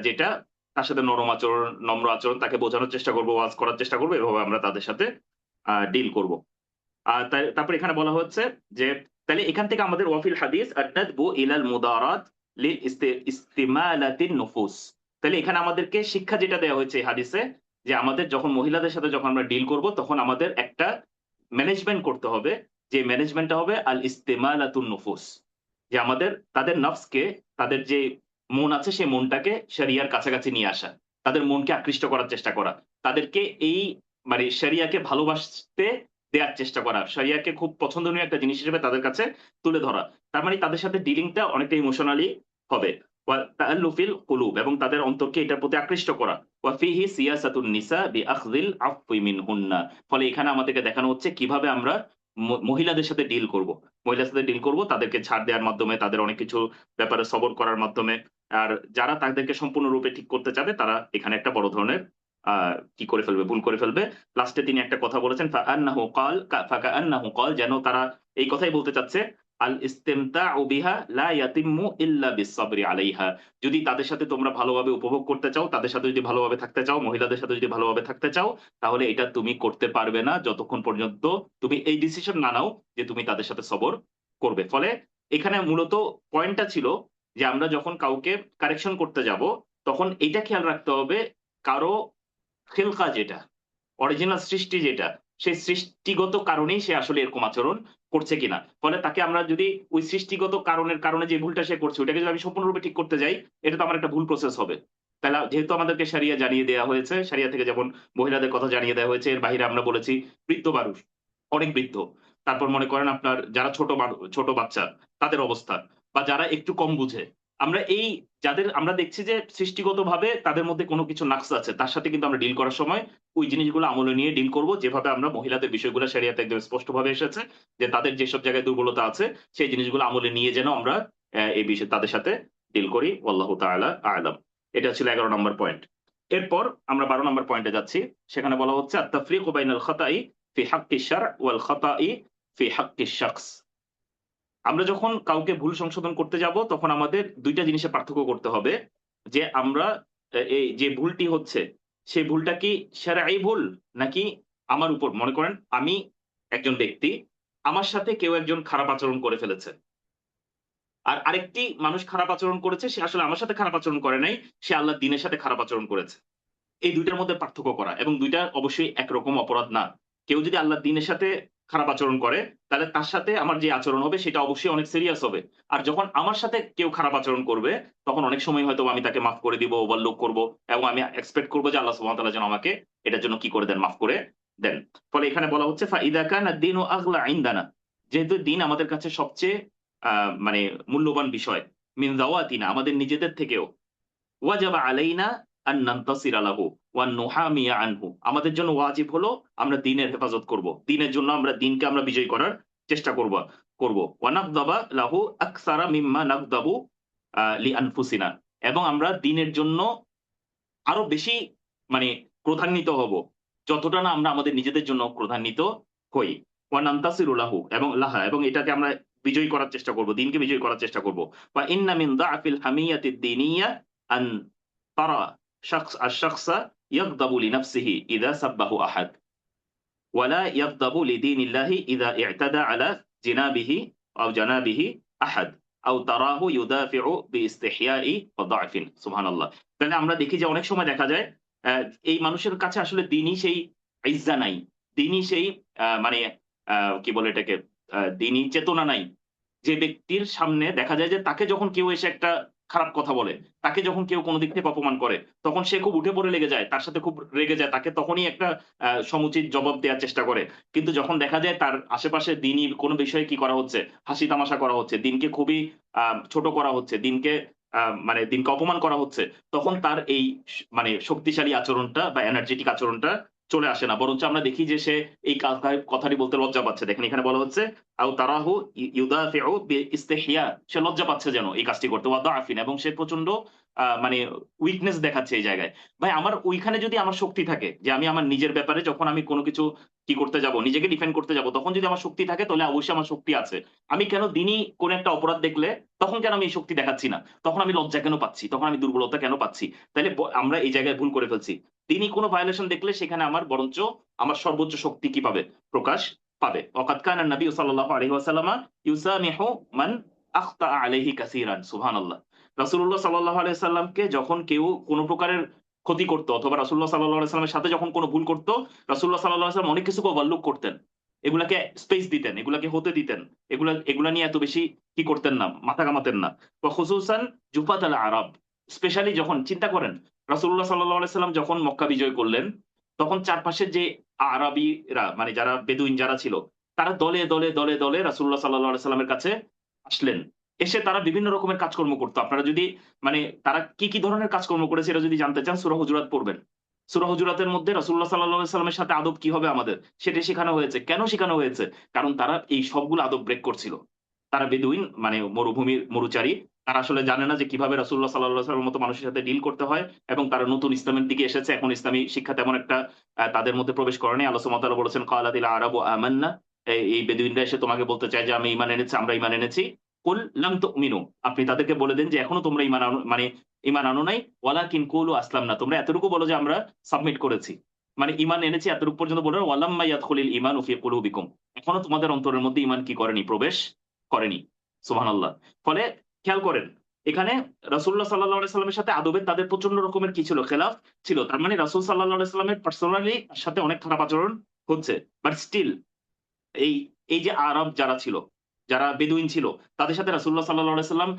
যেটা তার সাথে নরম আচরণ, নম্র আচরণ, তাকে বোঝানোর চেষ্টা করবো, ওয়াজ করার চেষ্টা করবো, এভাবে আমরা তাদের সাথে ডিল করব। আর তারপর এখানে বলা হচ্ছে যে তাহলে এখান থেকে আমাদের ওয়াফিল হাদিস আদ-নাদবু ইলাল মুদারাত লিল ইস্তিমালাতিন নুফুস, তাহলে এখানে আমাদেরকে শিক্ষা যেটা দেওয়া হয়েছে এই হাদিসে যে আমাদের যখন মহিলাদের সাথে যখন আমরা ডিল করব তখন আমাদের একটা ম্যানেজমেন্ট করতে হবে, যে ম্যানেজমেন্টটা হবে আল ইস্তিমালাতুন নুফুস, যে আমাদের তাদের নফসকে, তাদের যে মন আছে সেই মনটাকে শরিয়ার কাছাকাছি নিয়ে আসা, তাদের মনকে আকৃষ্ট করার চেষ্টা করা, তাদেরকে এই মানে শরিয়াকে ভালোবাসতে দেয়ার চেষ্টা করা, শরিয়াকে খুব পছন্দনীয় একটা জিনিস হিসেবে তাদের কাছে তুলে ধরা। তার মানে তাদের সাথে ডিলিংটা অনেকটা ইমোশনালি হবে। ওয়া তাআল্লুফিল কুলুব, এবং তাদের অন্তরকে এটার প্রতি আকৃষ্ট করা। ওয়া ফিহি সিয়াসাতুন নিসা বিআখযিল আফওয়ি মিনহুন্না। ফলে এখানে আমাদেরকে দেখানো হচ্ছে কিভাবে আমরা মহিলাদের সাথে ডিল করব। মহিলাদের সাথে ডিল করব তাদেরকে ছাড় দেওয়ার মাধ্যমে, তাদের অনেক কিছু ব্যাপারে সবর করার মাধ্যমে। আর যারা তাদেরকে সম্পূর্ণরূপে ঠিক করতে চাবে তারা এখানে একটা বড় ধরনের কি করে ফেলবে, ভুল করে ফেলবে। লাস্টে তিনি একটা কথা বলেছেন, ফাকান্নাহু ক্বাল, যেন তারা এই কথাই বলতে চাচ্ছে, আল ইস্তিমতাউ বিহা লা ইয়াতিম্মু ইল্লা বিসসবরি আলাইহা। যদি তাদের সাথে তোমরা ভালোভাবে উপভোগ করতে চাও, তাদের সাথে যদি ভালোভাবে থাকতে চাও, মহিলাদের সাথে যদি ভালোভাবে থাকতে চাও, তাহলে এটা তুমি করতে পারবে না যতক্ষণ পর্যন্ত তুমি এই ডিসিশন না নাও যে তুমি তাদের সাথে সবর করবে। ফলে এখানে মূলত পয়েন্টটা ছিল যে আমরা যখন কাউকে কারেকশন করতে যাব, তখন এইটা খেয়াল রাখতে হবে, কারো খেলকা যেটা, অরিজিনাল সৃষ্টি যেটা, সেই সৃষ্টিগত কারণেই সে আসলে এরকম আচরণ করছে কিনা। ফলে তাকে আমরা যদি ওই সৃষ্টিগত কারণের কারণে যে ভুলটা সে করছে ওটাকে যদি আমি সম্পূর্ণরূপে ঠিক করতে যাই, এটা তো আমার একটা ভুল প্রসেস হবে। তাহলে যেহেতু আমাদেরকে শারিয়া জানিয়ে দেওয়া হয়েছে, শারিয়া থেকে যেমন মহিলাদের কথা জানিয়ে দেওয়া হয়েছে, এর বাইরে আমরা বলেছি বৃদ্ধ মানুষ, অনেক বৃদ্ধ, তারপর মনে করেন আপনার যারা ছোট বাচ্চা তাদের অবস্থা, বা যারা একটু কম বুঝে, আমরা এই যাদের আমরা দেখছি যে সৃষ্টিগতভাবে তাদের মধ্যে কোনো কিছু নাকস আছে, তার সাথে কিন্তু আমরা ডিল করার সময় ওই জিনিসগুলো আমলে নিয়ে ডিল করব, যেভাবে আমরা মহিলাদের বিষয়গুলো শরিয়াতে একদম স্পষ্টভাবে এসেছে যে তাদের যেসব জায়গায় দুর্বলতা আছে সেই জিনিসগুলো আমলে নিয়ে যেন আমরা এই বিষয়ে তাদের সাথে ডিল করি। আল্লাহু তাআলা আ'লাম। এটা ছিল ১১ নম্বর পয়েন্ট। এরপর আমরা ১২ নম্বর পয়েন্টে যাচ্ছি। সেখানে বলা হচ্ছে আত-তাফরিকু বাইনাল খাতাই ফি হাক্কি শার'আ ওয়াল খাতাই ফি হাক্কি শাখস। আমরা যখন কাউকে ভুল সংশোধন করতে যাব তখন আমাদের ২ টা জিনিসের পার্থক্য করতে হবে। যে আমরা এই যে ভুলটি হচ্ছে, সেই ভুলটা কি শারঈ ভুল নাকি আমার উপর, মনে করেন আমি একজন ব্যক্তি, আমার সাথে কেউ একজন খারাপ আচরণ করে ফেলেছে। আর আরেকটি মানুষ খারাপ আচরণ করেছে, সে আসলে আমার সাথে খারাপ আচরণ করে নাই, সে আল্লাহর দ্বীনের সাথে খারাপ আচরণ করেছে। এই ২ টার মধ্যে পার্থক্য করা, এবং ২ টা অবশ্যই একরকম অপরাধ না। কেউ যদি আল্লাহর দ্বীনের সাথে খারাপ আচরণ করে, তাহলে তার সাথে আমার যে আচরণ হবে সেটা অবশ্যই অনেক সিরিয়াস হবে। আর যখন আমার সাথে কেউ খারাপ আচরণ করবে, তখন অনেক সময় হয়তো আমি তাকে মাফ করে দিব, ওভারলুক করব, এবং আমি এক্সপেক্ট করব যে আল্লাহ সুবহানাহু ওয়া তাআলা যেন আমাকে এটার জন্য কি করে দেন, মাফ করে দেন। ফলে এখানে বলা হচ্ছে ফাইদা কানা দ্বীনু আগলা ইনদানা, যেহেতু দ্বীন আমাদের কাছে সবচেয়ে মানে মূল্যবান বিষয়, মিন যাওয়াতিনা, আমাদের নিজেদের থেকেও, ওয়াজাবা আলাইনা আন নানতাসিরা লাহু ওয়ান নুহামিয়া আনহু, আমাদের জন্য ওয়াজিব হলো আমরা দ্বীনের হেফাজত করব। দ্বীনের জন্য আমরা দ্বীনকে আমরা বিজয় করার চেষ্টা করব। ওয়া নাগদাবা লাহু আকসারা মিম্মা নাগদাবু লিআনফুসিনা, এবং আমরা দ্বীনের জন্য আরো বেশি মানে ক্রোধান্বিত হব, যতটা না আমরা আমাদের নিজেদের জন্য ক্রোধান্বিত হই। ওয়া নানতাসিরু লাহু, এবং লাহা, এবং এটাকে আমরা বিজয়ী করার চেষ্টা করব, দ্বীনকে বিজয়ী করার চেষ্টা করব। ওয়া ইন্না মিন দাআফিল হামিয়াতিদ দীনিয়া আন তারা আশ-শাখসা ইয়াগদাবু লিনাফসিহি ইযা সাব্বাহু আহাদ, ওয়া লা ইয়াগদাবু লিদীনিল্লাহি ইযা ই'তাদা আলা জিনাবিহি আও জানাবিহি আহাদ আও তারাহু ইউদাফিউ বিইস্তিহইয়াই ওয়া দা'ফিন। সুবহানাল্লাহ। তাহলে আমরা দেখি যে অনেক সময় দেখা যায় অ্যা এই মানুষের কাছে আসলে দ্বীনই সেই ইজ্জা নাই। দ্বীনই সেই মানে কি বলে এটাকে, দ্বীনই চেতনা নাই। যে ব্যক্তির সামনে দেখা যায় যে তাকে যখন কেউ এসে একটা খারাপ কথা বলে, তাকে যখন কেউ কোন দিক থেকে অপমান করে, তখন সে খুব উঠে পড়ে লেগে যায়। তার সাথে খুব রেগে যায়। তাকে তখনই একটা সমুচিত জবাব দেওয়ার চেষ্টা করে। কিন্তু যখন দেখা যায় তার আশেপাশে দ্বীনি কোন বিষয়ে কি করা হচ্ছে, হাসি তামাশা করা হচ্ছে, দ্বীনকে খুবই আ ছোট করা হচ্ছে, দ্বীনকে মানে দ্বীনকে অপমান করা হচ্ছে, তখন তার এই মানে শক্তিশালী আচরণটা বা এনার্জেটিক আচরণটা চলে আসে না। বরঞ্চ আমরা দেখি যে সে এই কথাটি বলতে লজ্জা পাচ্ছে। দেখেন এখানে বলা হচ্ছে আও তারাহু ইউদাফিউ বিইস্তিহইয়া, সে লজ্জা পাচ্ছে যেন এই কাজটি করতে, ওয়া দাআফিন, এবং সে প্রচন্ড মানে উইকনেস দেখাচ্ছে এই জায়গায়। ভাই আমার ওইখানে যদি আমার শক্তি থাকে যে আমি আমার নিজের ব্যাপারে যখন আমি কোন কিছু কি করতে যাব, নিজেকে ডিফেন্ড করতে যাব, তখন যদি আমার শক্তি থাকে তাহলে অবশ্যই আমার শক্তি আছে। আমি কেন দিনই কোন একটা অপরাধ দেখলে তখন কেন আমি এই শক্তি দেখাচ্ছি না? তখন আমি লজ্জা কেন পাচ্ছি? তখন আমি দুর্বলতা কেন পাচ্ছি? তাইলে আমরা এই জায়গায় ভুল করে ফেলছি। তিনি কোন ভায়োলেশন দেখলে সেখানে আমার বরঞ্চ আমার সর্বোচ্চ শক্তি কি পাবে? প্রকাশ পাবে। ওয়াকাদ কানা নবী সাল্লাল্লাহু আলাইহি ওয়াসাল্লাম ইউসামিহু মান আখতা আলাইহি কাসীরান। সুবহানাল্লাহ। রাসূলুল্লাহ সাল্লাল্লাহু আলাইহি ওয়াসাল্লামকে যখন কেউ কোন প্রকারের ক্ষতি করত, অথবা রাসূলুল্লাহ সাল্লাল্লাহু আলাইহি ওয়াসাল্লামের সাথে যখন কোন ভুল করত, রাসূলুল্লাহ সাল্লাল্লাহু আলাইহি ওয়াসাল্লাম অনেক কিছুকে ওভারলুক করতেন। এগুলাকে স্পেস দিতেন, এগুলাকে হতে দিতেন, এগুলা নিয়ে এত বেশি কি করতেন না, মাথা ঘামাতেন না। খুসুসান জুফাত আল আরব, স্পেশালি যখন চিন্তা করেন রাসূলুল্লাহ সাল্লাল্লাহু আলাইহি সাল্লাম যখন মক্কা বিজয় করলেন, তখন চারপাশের যে আরবিরা মানে যারা বেদুইন যারা ছিল, তারা দলে দলে দলে দলে রাসূলুল্লাহ সাল্লাল্লাহু আলাইহি সাল্লামের কাছে আসলেন। এসে তারা বিভিন্ন রকমের কাজকর্ম করতো। আপনারা যদি মানে তারা কি কি ধরনের কাজকর্ম করেছে এটা যদি জানতে চান সূরা হুজুরাত পড়বেন। সূরা হুজুরাতের মধ্যে রাসূলুল্লাহ সাল্লাল্লাহু আলাইহি সাল্লামের সাথে আদব কি হবে আমাদের সেটাই শেখানো হয়েছে। কেন শেখানো হয়েছে? কারণ তারা এই সবগুলো আদব ব্রেক করছিল। তারা বেদুইন মানে মরুভূমির মরুচারী। তারা আসলে জানে না যে কিভাবে রাসূলুল্লাহ সাল্লাল্লাহু আলাইহি ওয়াসাল্লামের মতো মানুষের সাথে ডিল করতে হয়, এবং তারা নতুন ইসলামের দিকে এসেছে। এখন ইসলামী শিক্ষা তেমন একটা তাদের মধ্যে প্রবেশ করে নাই। আল্লাহ সুবহানাহু ওয়া তাআলা বলেছেন ক্বালাতিল আরাবু আমান্না, এই বেদুইনরা এসে তোমাকে বলতে চায় যে আমি ঈমান এনেছি, আমরা ঈমান এনেছি। কুল লাম তুমিনু, আপনি তাদেরকে বলে দেন যে এখনো তোমরা ঈমান আনো নাই। ওয়ালাকিন কুলু আসলামনা, তোমরা এতটুকু বলো যে আমরা সাবমিট করেছি। মানে ঈমান এনেছি এতটুকু পর্যন্ত বলে ওয়ালাম্মা ইয়াদখুলিল ঈমানু ফি কুলুবিকুম, এখনো তোমাদের অন্তরের মধ্যে ঈমান কি করেনি, প্রবেশ করেনি। সুবহানাল্লাহ। ফলে খেয়াল করেন এখানে রাসূলুল্লাহ সাল্লাল্লাহু আলাইহি সাল্লামের সাথে আদবের তাদের প্রচন্ড রকমের কি ছিল, খেলাফ ছিল। তার মানে রাসূল সাল্লাল্লাহু আলাইহি সাল্লামের পার্সোনালি তার সাথে অনেক খারাপ আচরণ হচ্ছে। বাট স্টিল এই এই যে আরব যারা ছিল, যারা বেদুইন ছিল, তাদের সাথে রাসূলুল্লাহ সাল্লাল্লাহু আলাইহি সাল্লাম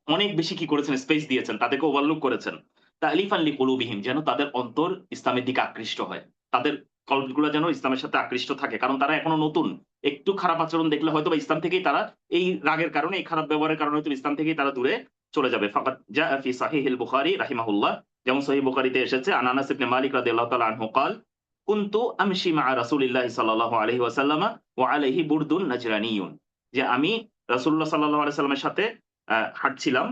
অনেক বেশি কি করেছেন, স্পেস দিয়েছেন, তাদেরকে ওভারলুক করেছেন। তালিফান লিকুলুবিহিম, যেন তাদের অন্তর ইসলামের দিকে আকৃষ্ট হয়, তাদের কলবগুলো যেন ইসলামের সাথে আকৃষ্ট থাকে। কারণ তারা এখনো নতুন, একটু খারাপ আচরণ দেখলে হয়তো বা ইসলাম থেকেই তারা এই রাগের কারণে, এই খারাপ ব্যবহারের কারণে হয়তো ইসলাম থেকেই তারা দূরে চলে যাবে। ফাকাদ জাআ ফি সাহিহিল বুখারী রাহিমাহুল্লাহ, যেমন সহিহ বুখারীতে এসেছে আন আনাস ইবনে মালিক রাদিয়াল্লাহু তাআলা আনহু قال কুনতু আমশি মা রাসূলিল্লাহি সাল্লাল্লাহু আলাইহি ওয়াসাল্লাম ওয়া আলাইহি বুরদুন নাজরানিয়ুন, যে আমি রাসূলুল্লাহ সাল্লাল্লাহু আলাইহি সাল্লামের সাথে হাঁটছিলাম।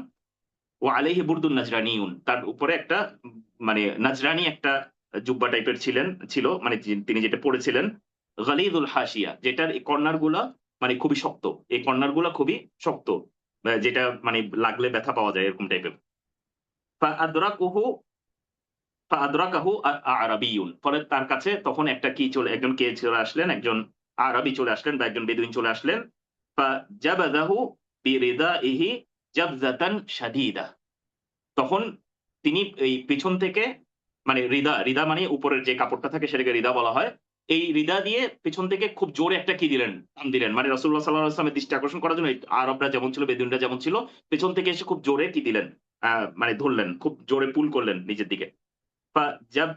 ও আলাইহি বুরদুন নাজরানিয়ুন, তার উপরে একটা মানে নাজরানি একটা জুব্বা টাইপের ছিল, মানে তিনি যেটা পড়েছিলেন। গালিদুল হাসিয়া, যেটার এই কর্নার গুলা মানে খুবই শক্ত, এই কর্নার গুলা খুবই শক্ত, যেটা মানে লাগলে ব্যথা পাওয়া যায় এরকম টাইপের। ফাআদরাকুহু ফাআদরাকাহু আরাবিয়ুন, ফলে তার কাছে তখন একজন কে চলে আসলেন, একজন আরবি চলে আসলেন বা একজন বেদুইন চলে আসলেন। ফাজাবাযাহু বিরিদাইহি জাবযাতান শাদীদা, তখন তিনি এই পিছন থেকে মানে রিদা মানে উপরের যে কাপড়টা থাকে সেটাকে রিদা বলা হয়। এই রিদা দিয়ে পিছন থেকে খুব জোরে একটা কি দিলেন, টান দিলেন। মানে রাসূলুল্লাহ সাল্লাল্লাহু আলাইহি ওয়াসাল্লামের দৃষ্টি আকর্ষণ করার জন্য এই আরবরা যেমন ছিল, বেদুইনরা যেমন ছিল, পেছন থেকে এসে খুব জোরে কি দিলেন, মানে ধরলেন, খুব জোরে পুল করলেন নিজের দিকে। فجب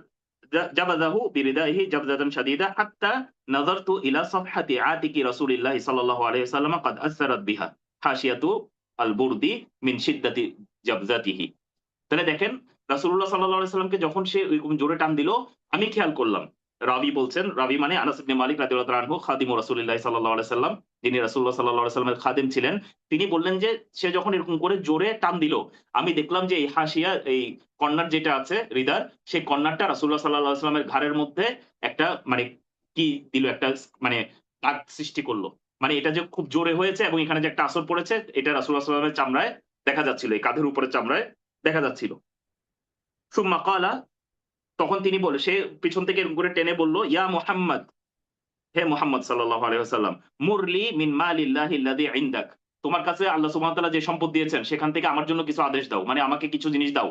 جبذه بردائه جبذة شديدة حتى نظرت إلى صفحة عاتق رسول الله صلى الله عليه وسلم قد أثرت بها حاشية البرد من شدة جبذته। তাহলে দেখেন রাসূলুল্লাহ সাল্লাল্লাহু আলাইহি সাল্লামকে যখন সে ওইরকম জোরে টান দিল, আমি খেয়াল করলাম। রাবী বলছেন, রাবী মানে আনাস ইবনে মালিক রাদিয়াল্লাহু তাআলা আনহু, খাদিমু রাসূলিল্লাহ সাল্লাল্লাহু আলাইহি সাল্লাম, যিনি রাসূলুল্লাহ সাল্লাল্লাহু আলাইহি সাল্লামের খাদিম ছিলেন। তিনি বললেন যে সে যখন এরকম করে জোরে টান দিল, আমি দেখলাম যে এই হাসিয়া, এই কর্নার যেটা আছে হৃদার, সেই কর্নারটা রাসূলুল্লাহ সাল্লাল্লাহু আলাইহি সাল্লামের ঘাড়ের মধ্যে একটা মানে কি দিল, একটা মানে দাগ সৃষ্টি করলো। মানে এটা যে খুব জোরে হয়েছে এবং এখানে যে একটা আসর পড়েছে, এটা রাসূলুল্লাহ সাল্লাল্লাহু আলাইহি ওয়াসাল্লামের চামড়ায় দেখা যাচ্ছিল, এই কাঁধের উপরের চামড়ায় দেখা যাচ্ছিল। সুম্মা ক্বালা, তখন তিনি বলে, সে পিছন থেকে এরকম করে টেনে বলল, ইয়া মুহাম্মদ, হে মুহাম্মদ সাল্লাল্লাহু আলাইহি ওয়াসাল্লাম, মুরলি মিন মালিল্লাহি আল্লাযী ইনদাক, তোমার কাছে আল্লাহ সুবহানাহু ওয়া তাআলা যে সম্পদ দিয়েছেন সেখান থেকে আমার জন্য কিছু আদেশ দাও, মানে আমাকে কিছু জিনিস দাও।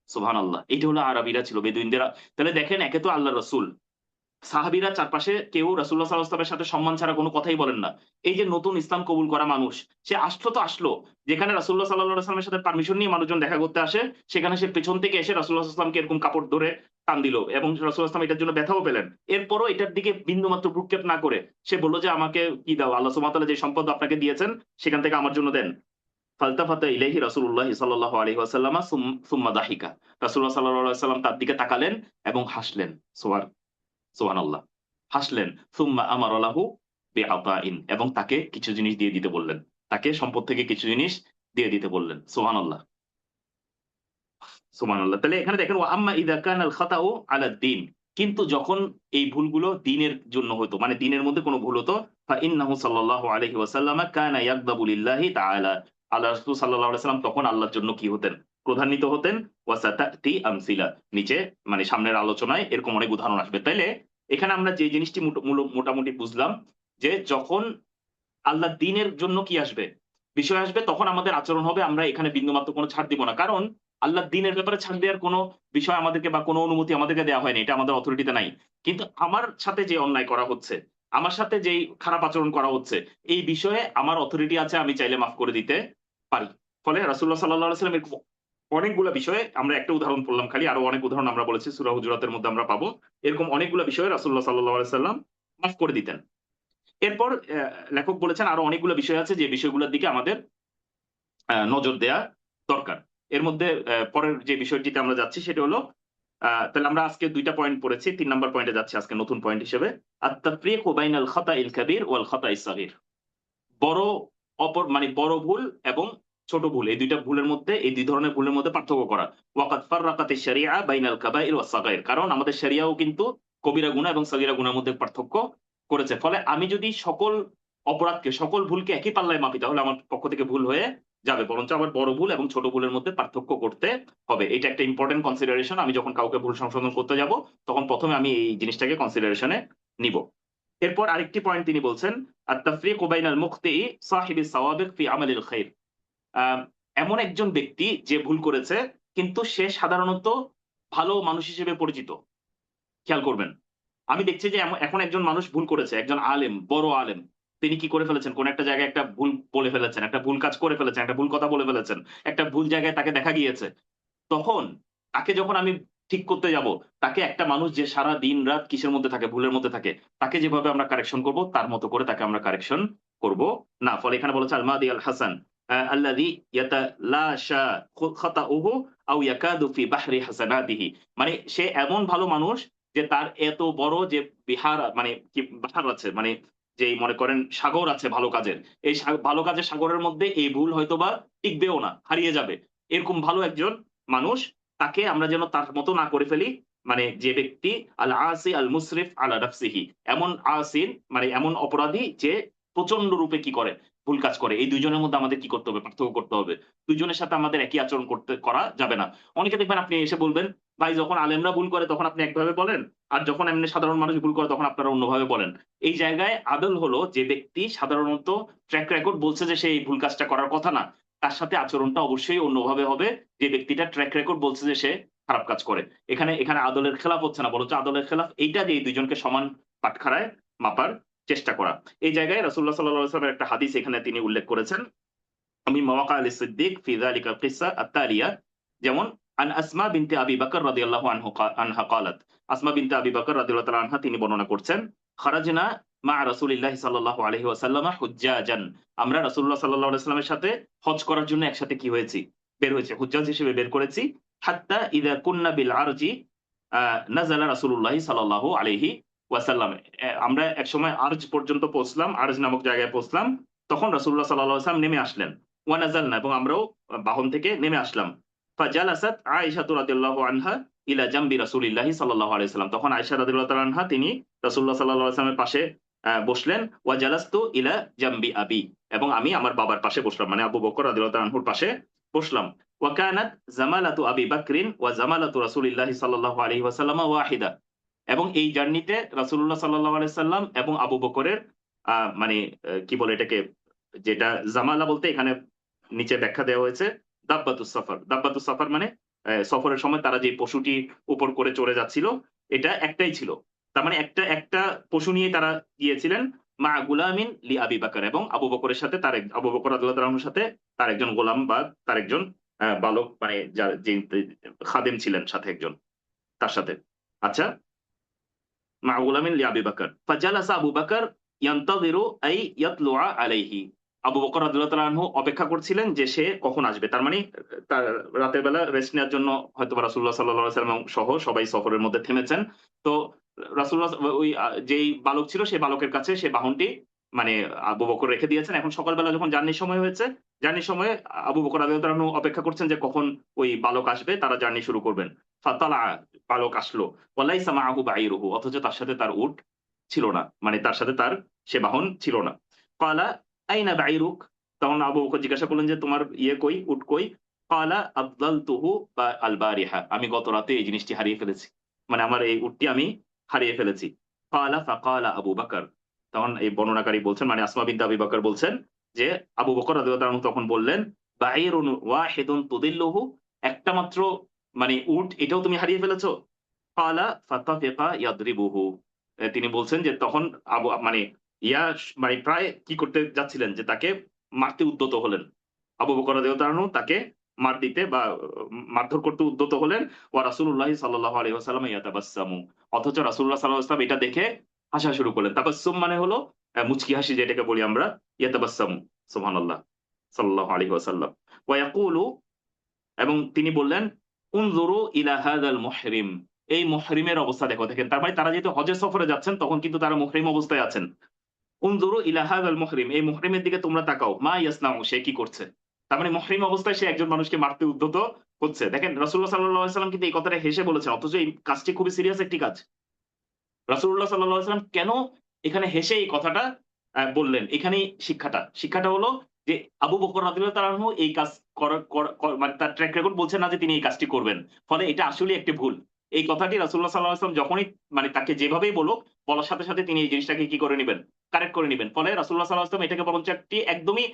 সুবহানাল্লাহ। এটা হলো আরবিরা ছিল, বেদুইনদেরা। তাহলে দেখেন, একে তো আল্লাহর রাসূল, সাহাবীরা চারপাশে কেউ রাসূলুল্লাহ সাল্লাল্লাহু আলাইহি ওয়াসাল্লামের সাথে সম্মান ছাড়া কোনো কথাই বলেন না। এই যে নতুন ইসলাম কবুল করা মানুষ, সে আসলো তো আসলো, যেখানে রাসূলুল্লাহ সাল্লাল্লাহু আলাইহি ওয়াসাল্লামের সাথে পারমিশন নিয়ে মানুষজন দেখা করতে আসে, সেখানে সে পেছন থেকে এসে রাসূলুল্লাহ সাল্লাল্লাহু আলাইহি ওয়াসাল্লামকে এরকম কাপড় ধরে টান দিল, এবং রাসূলুল্লাহ সাল্লাল্লাহু আলাইহি ওয়াসাল্লাম এটার জন্য ব্যথাও পেলেন। এরপরও এটার দিকে বিন্দুমাত্র ভ্রুক্ষেপ না করে সে বলল যে আমাকে কি দাও, আল্লাহ সুবহানাহু ওয়া তাআলা যে সম্পদ আপনাকে দিয়েছেন সেখান থেকে আমার জন্য দেন। ফালতাফাতা ইলাইহি রাসূলুল্লাহ সাল্লাল্লাহু আলাইহি ওয়াসাল্লাম সুম্মা দাহিকা, রাসূলুল্লাহ সাল্লাল্লাহু আলাইহি ওয়াসাল্লাম তার দিকে তাকালেন এবং হাসলেন। সুবহানাল্লাহ, হাসলেন। সুম্মা আমারা লাহু বিআতাইন, এবং তাকে কিছু জিনিস দিয়ে দিতে বললেন, তাকে সম্পদ থেকে কিছু জিনিস দিয়ে দিতে বললেন। সুবহানাল্লাহ, সুবহানাল্লাহ। তাহলে এখানে দেখেন, ওয়া আম্মা ইযা কানা আল খাতাউ আলা দ্বীন, কিন্তু যখন এই ভুলগুলো দ্বীনের জন্য হতো, মানে দ্বীনের মধ্যে কোনো ভুল হতো, ফা ইন্নাহু সাল্লাল্লাহু আলাইহি ওয়াসাল্লাম কানা ইয়াগদাবু লিল্লাহি তাআলা, আল্লাহ রাসূল সাল্লাল্লাহু আলাইহি ওয়াসাল্লাম তখন আল্লাহর জন্য কি হতেন, ক্রোধান্বিত হতেন। ওয়া সাতাতি আমসিলা, নিচে মানে সামনের আলোচনায় এরকম অনেক উদাহরণ আসবে। তাইলে এখানে আমরা যে জিনিসটি মোটামুটি বুঝলাম, যে যখন আল্লাহ দ্বীনের জন্য কি আসবে, বিষয় আসবে, তখন আমাদের আচরণ হবে আমরা এখানে বিন্দুমাত্র কোনো ছাড় দিব না। কারণ আল্লাহর দ্বীনের ব্যাপারে ছাড় দেওয়ার কোনো বিষয় আমাদেরকে বা কোনো অনুমতি আমাদেরকে দেওয়া হয়নি, এটা আমাদের অথরিটিতে নাই। কিন্তু আমার সাথে যে অন্যায় করা হচ্ছে, আমার সাথে যেই খারাপ আচরণ করা হচ্ছে, এই বিষয়ে আমার অথরিটি আছে, আমি চাইলে মাফ করে দিতে পারি। ফলে রাসূলুল্লাহ সাল্লাল্লাহু আলাইহি ওয়াসাল্লাম এরকম অনেকগুলা বিষয়ে, আমরা একটা উদাহরণ বললাম খালি, আরো অনেক উদাহরণ আমরা বলেছি সূরা হুজুরাতের মধ্যে আমরা পাবো। এরকম অনেকগুলা বিষয়ে রাসূলুল্লাহ সাল্লাল্লাহু আলাইহি ওয়াসাল্লাম মাফ করে দিতেন। এরপর লেখক বলেছেন আরো অনেকগুলো বিষয় আছে যে বিষয়গুলোর দিকে আমাদের নজর দেয়া দরকার। এর মধ্যে পরের যে বিষয়টিতে আমরা যাচ্ছি সেটা হলো, তাহলে আমরা আজকে ২ টা পয়েন্ট পড়েছি। ৩ নাম্বার পয়েন্টে যাচ্ছি আজকে নতুন পয়েন্ট হিসেবে। আত-তাফরিকু বাইনাল খাতাইল কাবীর ওয়াল খাতাইস সাগীর। বড় মানে বড় ভুল এবং ছোট ভুল, এই ২ টা ভুলের মধ্যে, এই ২ ধরনের ভুলের মধ্যে পার্থক্য করা। ওয়াকাদ ফাররাকাতিশ শারিআ বাইনাল কাবাইর ওয়াস সাগাইর। কারণ আমাদের শরিয়াও কিন্তু কবিরা গুনাহ এবং সগীরা গুনাহের মধ্যে পার্থক্য করেছে। ফলে আমি যদি সকল অপরাধকে, সকল ভুলকে একই পাল্লায় মাপি, তাহলে আমার পক্ষ থেকে ভুল হয়ে যাবে। বরঞ্চ আমার বড় ভুল এবং ছোট ভুলের মধ্যে পার্থক্য করতে হবে। এটা একটা ইম্পোর্টেন্ট কনসিডারেশন। আমি যখন কাউকে ভুল সংশোধন করতে যাব, তখন ১ম এ আমি এই জিনিসটাকে কনসিডারেশন এ নিব। এরপর আরেকটি পয়েন্ট তিনি বলছেন, আত-তাফরিকু বাইনাল মুখতিই সাহিবিস সাওয়াবিক ফি আমালিল খাইর। আ এমন একজন ব্যক্তি যে ভুল করেছে, কিন্তু সে সাধারণত ভালো মানুষ হিসেবে পরিচিত। খেয়াল করবেন। আমি দেখছি যে এখন একজন মানুষ ভুল করেছে, একজন আলেম, বড় আলেম। তিনি কি করে ফেলেছেন? কোন একটা জায়গায় একটা ভুল বলে ফেলেছেন, একটা ভুল কাজ করে ফেলেছেন, একটা ভুল কথা বলে ফেলেছেন। একটা ভুল জায়গায় তাকে দেখা গিয়েছে। তখন তাকে যখন আমি ঠিক করতে যাব, তাকে একটা মানুষ যে সারা দিন-রাত কিসের মধ্যে থাকে? ভুলের মধ্যে থাকে। তাকে যেভাবে আমরা কারেকশন করব, তার মতো করে তাকে আমরা কারেকশন করব না। ফলে এখানে বলেছে আল-মাহদি আল-হাসান আল্লাযী ইয়াতালাশা খাতাউহু আও ইয়াকাদু ফি বাহরি হাসানাতিহি। মানে সে এমন ভালো মানুষ যে তার এত বড় যে বিহার, মানে কি বাহার আছে, মানে যেই মনে করেন সাগর আছে ভালো কাজের। এই ভালো কাজের সাগরের মধ্যে এই ভুল হয়তোবা টিকবেও না, হারিয়ে যাবে। এরকম ভালো একজন মানুষ, তাকে আমরা যেন তার মতো না করে ফেলি। মানে যে ব্যক্তি আল আসি আল মুসরিফ আলা নাফসিহি, এমন আসিন মানে এমন অপরাধী যে প্রচন্ড রূপে কি করে? ভুল কাজ করে। এই ২ জনের মধ্যে আমাদের কি করতে হবে? পার্থক্য করতে হবে। ২ জনের সাথে আমাদের একই আচরণ করা যাবে না। অনেকে দেখবেন আপনি এসে বলবেন, ভাই যখন আলেমরা ভুল করে তখন আপনি একভাবে বলেন, আর যখন এমনি সাধারণ মানুষ ভুল করে তখন আপনারা অন্যভাবে বলেন। এই জায়গায় আদল হলো যে ব্যক্তি সাধারণত ট্র্যাক রেকর্ড বলছে যে সে এই ভুল কাজটা করার কথা না। তার সাথে আচরণটা অবশ্যই অন্যভাবে হবে, যে ব্যক্তিটা ট্র্যাক রেকর্ড বলছে যে সে খারাপ কাজ করে। এখানে আদলের খেলাফ হচ্ছে না, বরঞ্চ আদলের খেলাফ এইটা যে এই ২ জনকে সমান পাটখারায় মাপার চেষ্টা করা। এই জায়গায় রাসূলুল্লাহ সাল্লাল্লাহু আলাইহি ওয়াসাল্লামের একটা হাদিস এখানে তিনি উল্লেখ করেছেন। আমি মাওয়াকা আলী সিদ্দিক ফি যালিকা কিসসা আত-তালিয়া। যেমন আন আসমা বিনতে আবি বকর রাদিয়াল্লাহু আনহা ক্বালাত। আসমা বিনতে আবি বকর রাদিয়াল্লাহু তাআলা আনহা তিনি বর্ণনা করছেন, খারাজনা মা রাসূলিল্লাহি সাল্লাল্লাহু আলাইহি ওয়াসাল্লাম হুজ্জাজান। আমরা রাসূলুল্লাহ সাল্লাল্লাহু আলাইহি ওয়াসাল্লামের সাথে হজ করার জন্য একসাথে কি হয়েছি? বের হয়েছি। হুজ্জাজ হিসেবে বের করেছি। হাত্তা ইযা কুন্না বিল আরজি আ নাযালা রাসূলুল্লাহি সাল্লাল্লাহু আলাইহি ওয়াসাল্লাম। আমরা একসময় আরজ পর্যন্ত পৌঁছলাম, আরজ নামক জায়গায় পৌঁছলাম। তখন রাসূলুল্লাহ সাল্লাল্লাহু আলাইহি ওয়াসাল্লাম নেমে আসলেন। ওয়া নাযালনা, এবং আমরাও বাহন থেকে নেমে আসলাম। ফাজালাসাত আয়েশা রাদিয়াল্লাহু আনহা ইলা জামবি রাসূলিল্লাহি সাল্লাল্লাহু আলাইহি ওয়াসাল্লাম। তখন আয়েশা রাদিয়াল্লাহু তাআলা আনহা তিনি রাসূলুল্লাহ সাল্লাল্লাহু আলাইহি ওয়াসাল্লামের পাশে বসলেন। ওয়া জালাস্তু ইলা জামবি আবি, এবং আমি আমার বাবার পাশে বসলাম, মানে আবু বকর রাদিয়াল্লাহু তাআলা আনহুর পাশে বসলাম। ওয়া কানাত জামালাতু আবি বকরিন ওয়া জামালাতু রাসূলিল্লাহি সাল্লাল্লাহু আলাইহি ওয়াসাল্লাম ওয়াহিদা। এবং এই জার্নিতে রাসূলুল্লাহ সাল্লাল্লাহু আলাইহি সাল্লাম এবং আবু বকরের মানে কি বলে এটাকে, যেটা জামালা বলতে এখানে নিচে ব্যাখ্যা দেওয়া হয়েছে দাব্বাতুস সফর। দাব্বাতুস সফর মানে সফরের সময় তারা যে পশুটি উপর করে চড়ে যাচ্ছিল, এটা একটাই ছিল। তার মানে একটা পশু নিয়ে তারা গিয়েছিলেন, মা গুলামিন লি আবি বকর, এবং আবু বকরের সাথে আবু বকর রাদিয়াল্লাহু তাআলার সাথে তার একজন গোলাম বা তার একজন বালক, মানে যার যে খাদেম ছিলেন সাথে একজন তার সাথে। আচ্ছা, মা গুলামিন লি আবি বকর ফাজালাসা আবু বকর ইয়ান্তাযিরু আই ইয়াতলুআ আলাইহি। আবু বকর রাদিয়াল্লাহু তাআলা আনহু অপেক্ষা করছিলেন যে সে কখন আসবে। তার মানে তার রাতের বেলা রেস্ট নেওয়ার জন্য হয়তোবা রাসূলুল্লাহ সাল্লাল্লাহু আলাইহি ওয়াসাল্লাম সহ সবাই সফরের মধ্যে থেমেছেন। তো রাসূলুল্লাহ ওই যেই বালক ছিল সেই বালকের কাছে সে বাহনটি মানে আবু বকর রেখে দিয়েছেন। এখন সকালবেলা যখন জার্নির সময় হয়েছে, জার্নির সময়ে আবু বকর রাদিয়াল্লাহু তাআলা আনহু অপেক্ষা করছেন যে কখন ওই বালক আসবে, তারা জার্নি শুরু করবেন। ফাতালা, বালক আসলো। ওয়ালাইসা মাআহু বাঈরুহু, অথচ তার সাথে তার উট ছিল না। মানে তার সাথে তার সে বাহন ছিল না। ক্বালা আইনা বাঈরুক, তখন আবু বকর জিজ্ঞাসা করলেন যে তোমার কই, উট কই? ক্বালা আদলালতুহু বা আল বারিহা, আমি গত রাতে এই জিনিসটি হারিয়ে ফেলেছি। মানে আমার এই উটটি আমি হারিয়ে ফেলেছি। ক্বালা ফাক্বালা আবু বকর, তখন এই বর্ণনাকারী বলছেন, মানে আসমা বিনতে আবি বকর বলছেন যে আবু বকর রাদিয়াল্লাহু আনহু তখন বললেন, বাঈরুন ওয়াহিদুন তুদিল্লুহু, একটা মাত্র মানে উট, এটাও তুমি হারিয়ে ফেলেছো? ক্বালা ফাতাফিকা ইয়াদরিবুহু, তিনি বলছেন যে তখন মানে মানে প্রায় কি করতে যাচ্ছিলেন যে তাকে মারতে উদ্যত হলেন। আবু বকর রাদিয়াল্লাহু আনহু তাকে মার দিতে বা মারধর করতে উদ্যত হলেন। ওয়া রাসূলুল্লাহি সাল্লাল্লাহু আলাইহি ওয়াসাল্লাম ইয়াতাবাসসামু। অথচ রাসূলুল্লাহ সাল্লাল্লাহু আলাইহি ওয়াসাল্লাম এটা দেখে হাসা শুরু করলেন। তাবাসসুম মানে হলো মুচকি হাসি, যেটাকে বলি আমরা ইয়াতাবাসসামু। সুবহানাল্লাহ সাল্লাল্লাহু আলাইহি ওয়াসাল্লাম। ওয়া ইয়াকুলু, এবং তিনি বললেন, উনজুরু ইলা হাযাল মুহরিম। এই মুহরিমের অবস্থা দেখো। দেখেন, তার মানে তারা যেহেতু হজের সফরে যাচ্ছেন তখন কিন্তু তারা মুহরিম অবস্থায় আছেন। উনজুরু ইলা হাযাল মুহরিম, এই মুহরিমের দিকে তোমরা তাকাও, মা ইয়াসনাউ, সে কি করছে। তার মানে মুহরিম অবস্থায় সে একজন মানুষকে মারতে উদ্যত হচ্ছে। দেখেন, রাসূলুল্লাহ সাল্লাল্লাহু আলাইহি ওয়াসাল্লাম কিন্তু এই কথাটা হেসে বলেছেন, অথচ এই কাজটি খুবই সিরিয়াস একটি কাজ। রাসূলুল্লাহ সাল্লাল্লাহু আলাইহি ওয়াসাল্লাম কেন এখানে হেসে এই কথাটা বললেন? এখানেই শিক্ষাটা হলো যে আবু বকর রাদিয়াল্লাহু তাআলা আনহু এই কাজ মানে তার ট্র্যাক রেকর্ড বলছে না যে তিনি এই কাজটি করবেন। ফলে এটা আসলেই একটি ভুল। এই কথাটি রাসূলুল্লাহ সাল্লাল্লাহু আলাইহি ওয়াসাল্লাম যখনই মানে তাকে যেভাবেই বলুক, বলার সাথে, সাথে তিনি এই জিনিসটাকে কি করে নিবেন? কারেক্ট করে নিবেন। ফলে রাসূলুল্লাহ সাল্লাল্লাহু আলাইহি ওয়াসাল্লাম এটাকে বরঞ্চ একটি একদমই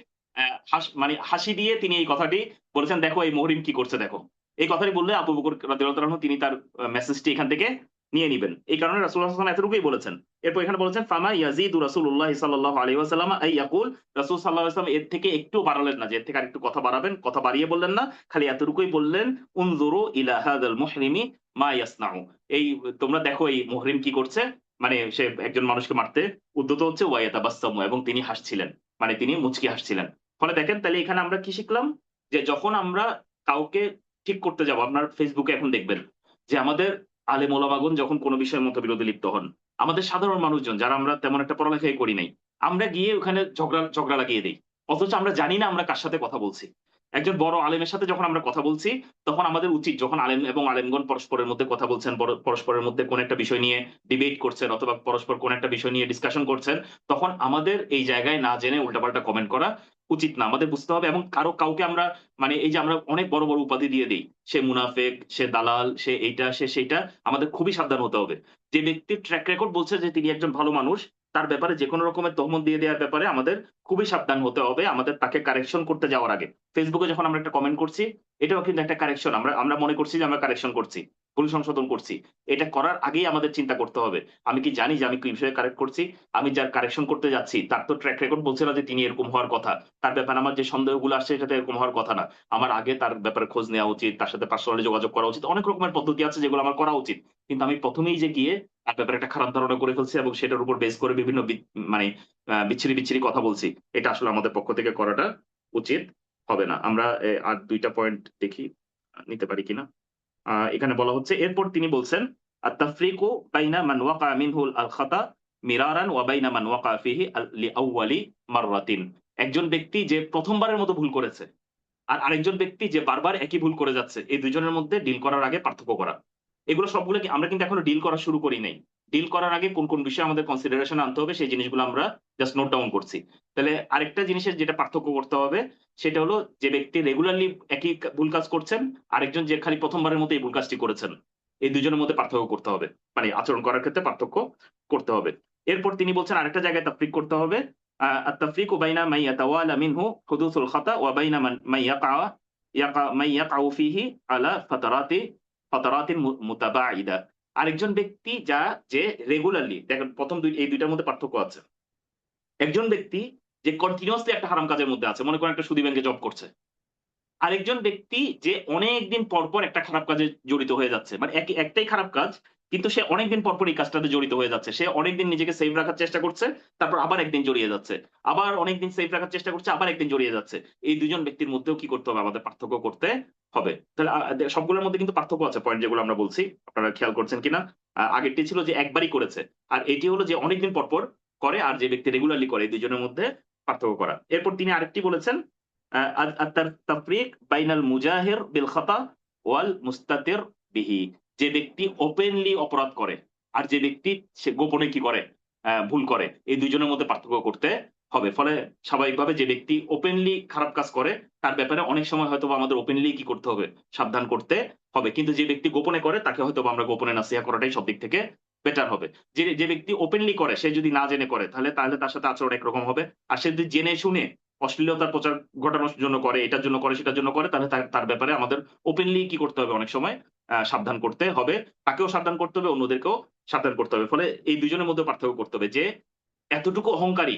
মানে হাসি দিয়ে তিনি এই কথাটি বলেছেন, দেখো এই মুহরিম কি করছে দেখো। এই কথাটি বললে আবু বকর রাদিয়াল্লাহু তাআলা আনহু তিনি তার মেসেজটি এখান থেকে নিয়ে নিবেন। এই কারণে রাসূলুল্লাহ সাল্লাল্লাহু আলাইহি ওয়াসাল্লাম এতটুকুই বলেছেন। এরপর এখানে বলেছেন, ফামা ইয়াজিদু রাসূলুল্লাহ সাল্লাল্লাহু আলাইহি ওয়াসাল্লাম আই ইয়াকুল, রাসূল সাল্লাল্লাহু আলাইহি ওয়াসাল্লাম এর থেকে একটু বাড়ালেন না, যে এর থেকে আরেকটু কথা বাড়াবেন, কথা বাড়িয়ে বললেন না, খালি এতটুকুই বললেন, উনজুরু ইলা হাযাল মুহরিমি মা ইয়াসনাউ। এই তোমরা দেখো এই মুহরিম কি করছে, মানে সে একজন মানুষকে মারতে উদ্যত হচ্ছে, ওয়া ইয়াতাবাসসামু, এবং তিনি হাসছিলেন, মানে তিনি মুচকি হাসছিলেন। ফলে দেখেন, তাহলে এখানে আমরা কি শিখলাম, যে যখন আমরা কাউকে ঠিক করতে যাব, আপনার ফেসবুকে এখন দেখবেন যে আমাদের আলেম ওলামাগণ যখন কোনো বিষয়ে মতবিরোধে লিপ্ত হন, আমাদের সাধারণ মানুষজন যারা আমরা তেমন একটা পড়ালেখাই করি নাই, আমরা গিয়ে ওখানে ঝগড়া লাগিয়ে দেই। অথচ আমরা জানি না আমরা কার সাথে কথা বলছি। একজন বড় আলেমের সাথে যখন আমরা কথা বলছি, তখন আমাদের উচিত, যখন আলেম এবং আলেমগণ পরস্পরের মধ্যে কথা বলছেন, পরস্পরের মধ্যে কোন একটা বিষয় নিয়ে ডিবেট করছেন, অথবা পরস্পর কোন একটা বিষয় নিয়ে ডিসকাশন করছেন, তখন আমাদের এই জায়গায় না জেনে উল্টাপাল্টা কমেন্ট করা উচিত না। আমাদের বুঝতে হবে, এবং কাউকে আমরা মানে এই যে আমরা অনেক বড়, বড় উপাধি দিয়ে দেই। সে মুনাফেক, সে দালাল, সে এইটা, সে সেইটা। আমাদের খুবই সাবধান হতে হবে। যে ব্যক্তির ট্র্যাক রেকর্ড বলছে যে তিনি একজন ভালো মানুষ, তার ব্যাপারে যেকোনো রকমের তহমত দিয়ে দেওয়ার ব্যাপারে আমাদের খুবই সাবধান হতে হবে, আমাদের তাকে কারেকশন করতে যাওয়ার আগে। ফেসবুকে যখন আমরা একটা কমেন্ট করছি, এটাও কিন্তু একটা কারেকশন। আমরা মনে করছি যে আমরা কারেকশন করছি, ভুল সংশোধন করছি। এটা করার আগেই আমাদের চিন্তা করতে হবে, আমি কি জানি যে আমি কি বিষয়ে কারেক্ট করছি? আমি যার কারেকশন করতে যাচ্ছি তার তো ট্র্যাক রেকর্ড বলছে না যে তিনি এরকম হওয়ার কথা। তার ব্যাপারে আমার যে সন্দেহগুলো আসছে সেটাতে এরকম হওয়ার কথা না। আমার আগে তার ব্যাপারে খোঁজ নেওয়া উচিত, তার সাথে পার্সোনালি যোগাযোগ করা উচিত। অনেক রকমের পদ্ধতি আছে যেগুলো আমার করা উচিত। কিন্তু আমি ১ম এই যে গিয়ে তার ব্যাপারে একটা খারাপ ধারণা করে ফেলছি এবং সেটার উপর বেস করে বিভিন্ন মানে বিচ্ছিরি কথা বলছি। এটা আসলে আমাদের পক্ষ থেকে করাটা উচিত হবে না। আমরা আর ২ টা পয়েন্ট দেখি নিতে পারি কিনা। এখানে বলা হচ্ছে, এরপর তিনি বলছেন, আত-তাফরিকু বাইনা মান ওয়াকা মিনহুল আল খাতা মিরারান ওয়া বাইনা মান ওয়াকা ফিহি লিআউয়ালি মাররাতিন। একজন ব্যক্তি যে প্রথমবারের মতো ভুল করেছে, আর আরেকজন ব্যক্তি যে বারবার একই ভুল করে যাচ্ছে, এই দুইজনের মধ্যে ডিল করার আগে পার্থক্য করা। এগুলো সবগুলো কি আমরা কিন্তু এখনো ডিল করা শুরু করি নাই। ডিল করার আগে কোন বিষয় আমাদের কনসিডারেশন আনতে হবে সেই জিনিসগুলো আমরা জাস্ট নোট ডাউন করছি। তাহলে আরেকটা জিনিসের যেটা পার্থক্য করতে হবে, সেটা হলো যে ব্যক্তি রেগুলারলি একই ভুল কাজ করছেন, আরেকজন যে খালি প্রথমবারের মতো এই ভুল কাজটি করেছেন। এই দুজনের মধ্যে পার্থক্য করতে হবে। মানে আচরণ করার ক্ষেত্রে পার্থক্য করতে হবে। এরপর তিনি বলছেন আরেকটা জায়গায় তাফরিক করতে হবে। আত-তাফরিকু বাইনা মান ইয়াতাওয়ালা মিনহু হুদুসুল খাতা ওয়া বাইনা মান ইয়াকাউ ফিহি আলা ফাতারাতিন মুতাবাঈদা। আরেকজন ব্যক্তি যে রেগুলারলি, দেখেন প্রথম এই দুইটার মধ্যে পার্থক্য আছে। একজন ব্যক্তি যে কন্টিনিউয়াসলি একটা হারাম কাজের মধ্যে আছে, মনে করেন একটা সুদী ব্যাংকে জব করছে। আরেকজন ব্যক্তি যে অনেকদিন পর একটা খারাপ কাজে জড়িত হয়ে যাচ্ছে। মানে একটাই খারাপ কাজ, কিন্তু সে অনেকদিন পর এই কাজটাতে জড়িত হয়ে যাচ্ছে। সে অনেকদিন নিজেকে সেফ রাখার চেষ্টা করছে, তারপর আবার একদিন জড়িয়ে যাচ্ছে। আবার অনেকদিন সেফ রাখার চেষ্টা করছে, আবার একদিন জড়িয়ে যাচ্ছে। এই ২ জন ব্যক্তির মধ্যেও কি করতে হবে? আমাদের পার্থক্য করতে হবে। তাহলে সবগুলোর মধ্যে কিন্তু পার্থক্য আছে, পয়েন্ট যেগুলো আমরা বলছি। আপনারা খেয়াল করছেন কিনা? আগেরটি ছিল যে একবারই করেছে। আর এটি হলো যে অনেকদিন পর করে, আর যে ব্যক্তি রেগুলারলি করে, এই ২ জনের মধ্যে পার্থক্য করা। এরপর তিনি আরেকটি বলেছেন, তাফরিক বাইনাল মুজাহির বিল খাতা ওয়াল মুস্তাতির বিহি। যে ব্যক্তি ওপেনলি অপরাধ করে আর যে ব্যক্তি সে গোপনে কি করে, ভুল করে, এই দুইজনের মধ্যে পার্থক্য করতে হবে। ফলে স্বাভাবিকভাবে যে ব্যক্তি ওপেনলি খারাপ কাজ করে তার ব্যাপারে অনেক সময় হয়তো আমাদের ওপেনলি কি করতে হবে, সাবধান করতে হবে। কিন্তু যে ব্যক্তি গোপনে করে তাকে হয়তো আমরা গোপনে নাসিহা করাটাই সব দিক থেকে বেটার হবে। যে ব্যক্তি ওপেনলি করে, সে যদি না জেনে করে তাহলে তার সাথে আচরণ একরকম হবে। আর সে যদি জেনে শুনে অশ্লীলতার প্রচার ঘটানোর জন্য করে, এটার জন্য করে, সেটার জন্য করে, তাহলে তার ব্যাপারে আমাদের ওপেনলি কি করতে হবে, অনেক সময় সাবধান করতে হবে। তাকেও সাবধান করতে হবে, অন্যদেরকেও সাবধান করতে হবে। ফলে এই দুজনের মধ্যে পার্থক্য করতে হবে যে এতটুকু অহংকারী,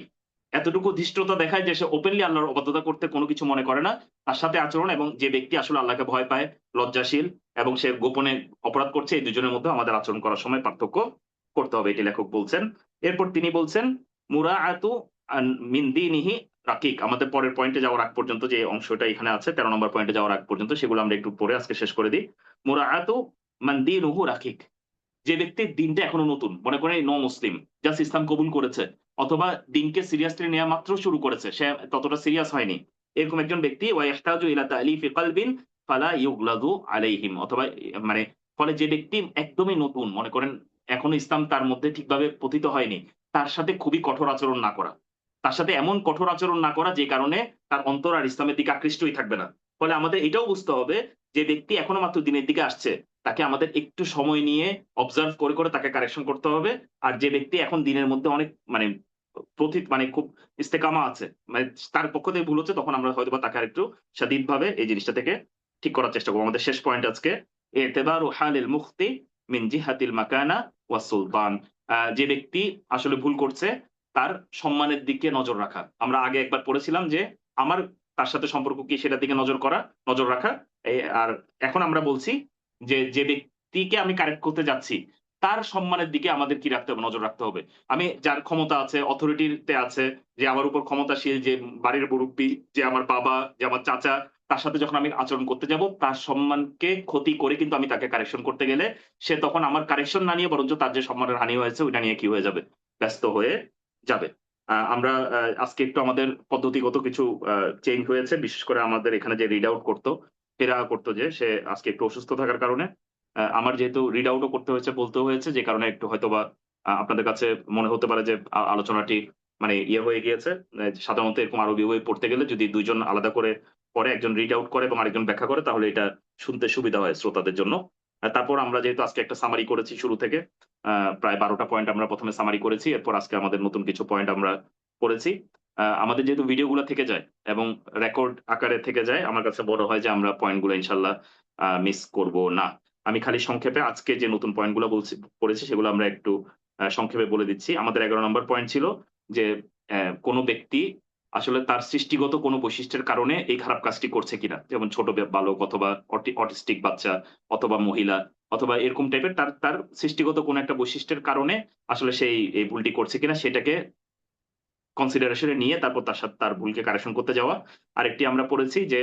এতটুকু ধৃষ্টতা দেখায় যে সে ওপেনলি আল্লাহর অবাধ্যতা করতে কোনো কিছু মনে করে না। তার সাথে আচরণ এবং যে ব্যক্তি আসলে আল্লাহকে ভয় পায়, লজ্জাশীল এবং সে গোপনে অপরাধ করছে, এই দুজনের মধ্যে আমাদের আচরণ করার সময় পার্থক্য করতে হবে, এটি লেখক বলছেন। এরপর তিনি বলছেন মুরাআতু মিন দীনিহি রাকিক। আমাদের পরের পয়েন্টে যাওয়ার আগ পর্যন্ত যে অংশটা এখানে আছে ১৩ নম্বর পয়েন্টে যাওয়ার আগ পর্যন্ত সেগুলো আমরা একটু পড়ে আজকে শেষ করে দিই। মুরাআতু মান দীনুহু রাকিক। যে ব্যক্তির দিনটা এখনো নতুন, মনে করেন এই মুসলিম, জাস্ট ইসলাম কবুল করেছে অথবা দিনকে সিরিয়াসলি নেওয়া মাত্র শুরু করেছে, সে ততটা সিরিয়াস হয়নি, এরকম একজন ব্যক্তি ওয়া ইহতাজু ইলা তালিফি কলবিন ফালা ইউগলাদু আলাইহিম, অথবা মানে ফলে যে ব্যক্তি একদমই নতুন, মনে করেন এখনো ইসলাম তার মধ্যে ঠিকভাবে পতিত হয়নি, তার সাথে খুবই কঠোর আচরণ না করা, তার সাথে এমন কঠোর আচরণ না করা যে কারণে তার অন্তর আর ইসলামের দিকে আকৃষ্টই থাকবে না। ফলে আমাদের এটাও বুঝতে হবে যে ব্যক্তি এখনো মাত্র দিনের দিকে আসছে, তাকে আমাদের একটু সময় নিয়ে অবজার্ভ করে করে তাকে কারেকশন করতে হবে। আর যে ব্যক্তি এখন দিনের মধ্যে অনেক মানে মানে খুব ইস্তেকামা আছে, মানে তার পক্ষ থেকে ভুল হচ্ছে, তখন আমরা হয়তো বা তাকে আরেকটু সাদিদ ভাবে এই জিনিসটা থেকে ঠিক করার চেষ্টা করবো। আমাদের শেষ পয়েন্ট আজকে এতেবারু হালিল মুখতি মিন জিহাতিল মাকানা ওয়া সুলতান। যে ব্যক্তি আসলে ভুল করছে তার সম্মানের দিকে নজর রাখা। আমরা আগে একবার পড়েছিলাম যে আমার তার সাথে সম্পর্ক কি সেটার দিকে নজর রাখা। আর এখন আমরা বলছি যে যে ব্যক্তিকে আমি কারেক্ট করতে যাচ্ছি তার সম্মানের দিকে আমাদের কি রাখতে হবে, নজর রাখতে হবে। আমি যার ক্ষমতা আছে, অথরিটিতে আছে, যে আমার উপর ক্ষমতাশীল, যে বাড়ির মুরব্বী, যে আমার বাবা, যে আমার চাচা, তার সাথে যখন আমি আচরণ করতে যাব তার সম্মানকে ক্ষতি করে কিন্তু আমি তাকে কারেকশন করতে গেলে সে তখন আমার কারেকশন না নিয়ে বরঞ্চ তার যে সম্মানের হানি হয়েছে ওইটা নিয়ে কি হয়ে যাবে, ব্যস্ত হয়ে যাবে। আমরা আজকে একটু আমাদের পদ্ধতিগত কিছু চেঞ্জ হয়েছে, বিশেষ করে আমাদের এখানে যে রিড আউট করতো, ফেরা করতো, যে সে আজকে একটু অসুস্থ থাকার কারণে আমার যেহেতু রিড আউটও করতে হয়েছে, বলতেও হয়েছে, যে কারণে একটু হয়তোবা আপনাদের কাছে মনে হতে পারে যে আলোচনাটি মানে ইয়ে হয়ে গিয়েছে। সাধারণত এরকম আরবি বই পড়তে গেলে যদি দুইজন আলাদা করে পড়ে, একজন রিড আউট করে এবং আরেকজন ব্যাখ্যা করে, তাহলে এটা শুনতে সুবিধা হয় শ্রোতাদের জন্য। তারপর আমরা যেহেতু আজকে একটা সামারি করেছি শুরু থেকে, প্রায় ১২টা পয়েন্ট আমরা প্রথমে সামারি করেছি, এরপর আজকে আমাদের নতুন কিছু পয়েন্ট আমরা করেছি। আমাদের যেহেতু ভিডিওগুলো থেকে যায় এবং রেকর্ড আকারে থেকে যায়, আমার কাছে বড় হয় যে আমরা পয়েন্টগুলো ইনশাল্লাহ মিস করব না। আমি খালি সংক্ষেপে আজকে যে নতুন পয়েন্টগুলো পড়েছি সেগুলো আমরা একটু সংক্ষেপে বলে দিচ্ছি। আমাদের ১১ নম্বর পয়েন্ট ছিল যে কোনো ব্যক্তি আসলে তার সৃষ্টিগত কোনো বৈশিষ্ট্যের কারণে এই খারাপ কাজটি করছে কিনা, যেমন ছোট বালক অথবা অটিস্টিক বাচ্চা অথবা মহিলা অথবা এরকম টাইপের তার তার সৃষ্টিগত কোনো একটা বৈশিষ্ট্যের কারণে আসলে সেই এই ভুলটি করছে কিনা সেটাকে কনসিডারেশনে নিয়ে তারপর তার সাথে তার ভুলকে কারেকশন করতে যাওয়া। আরেকটি আমরা পড়েছি যে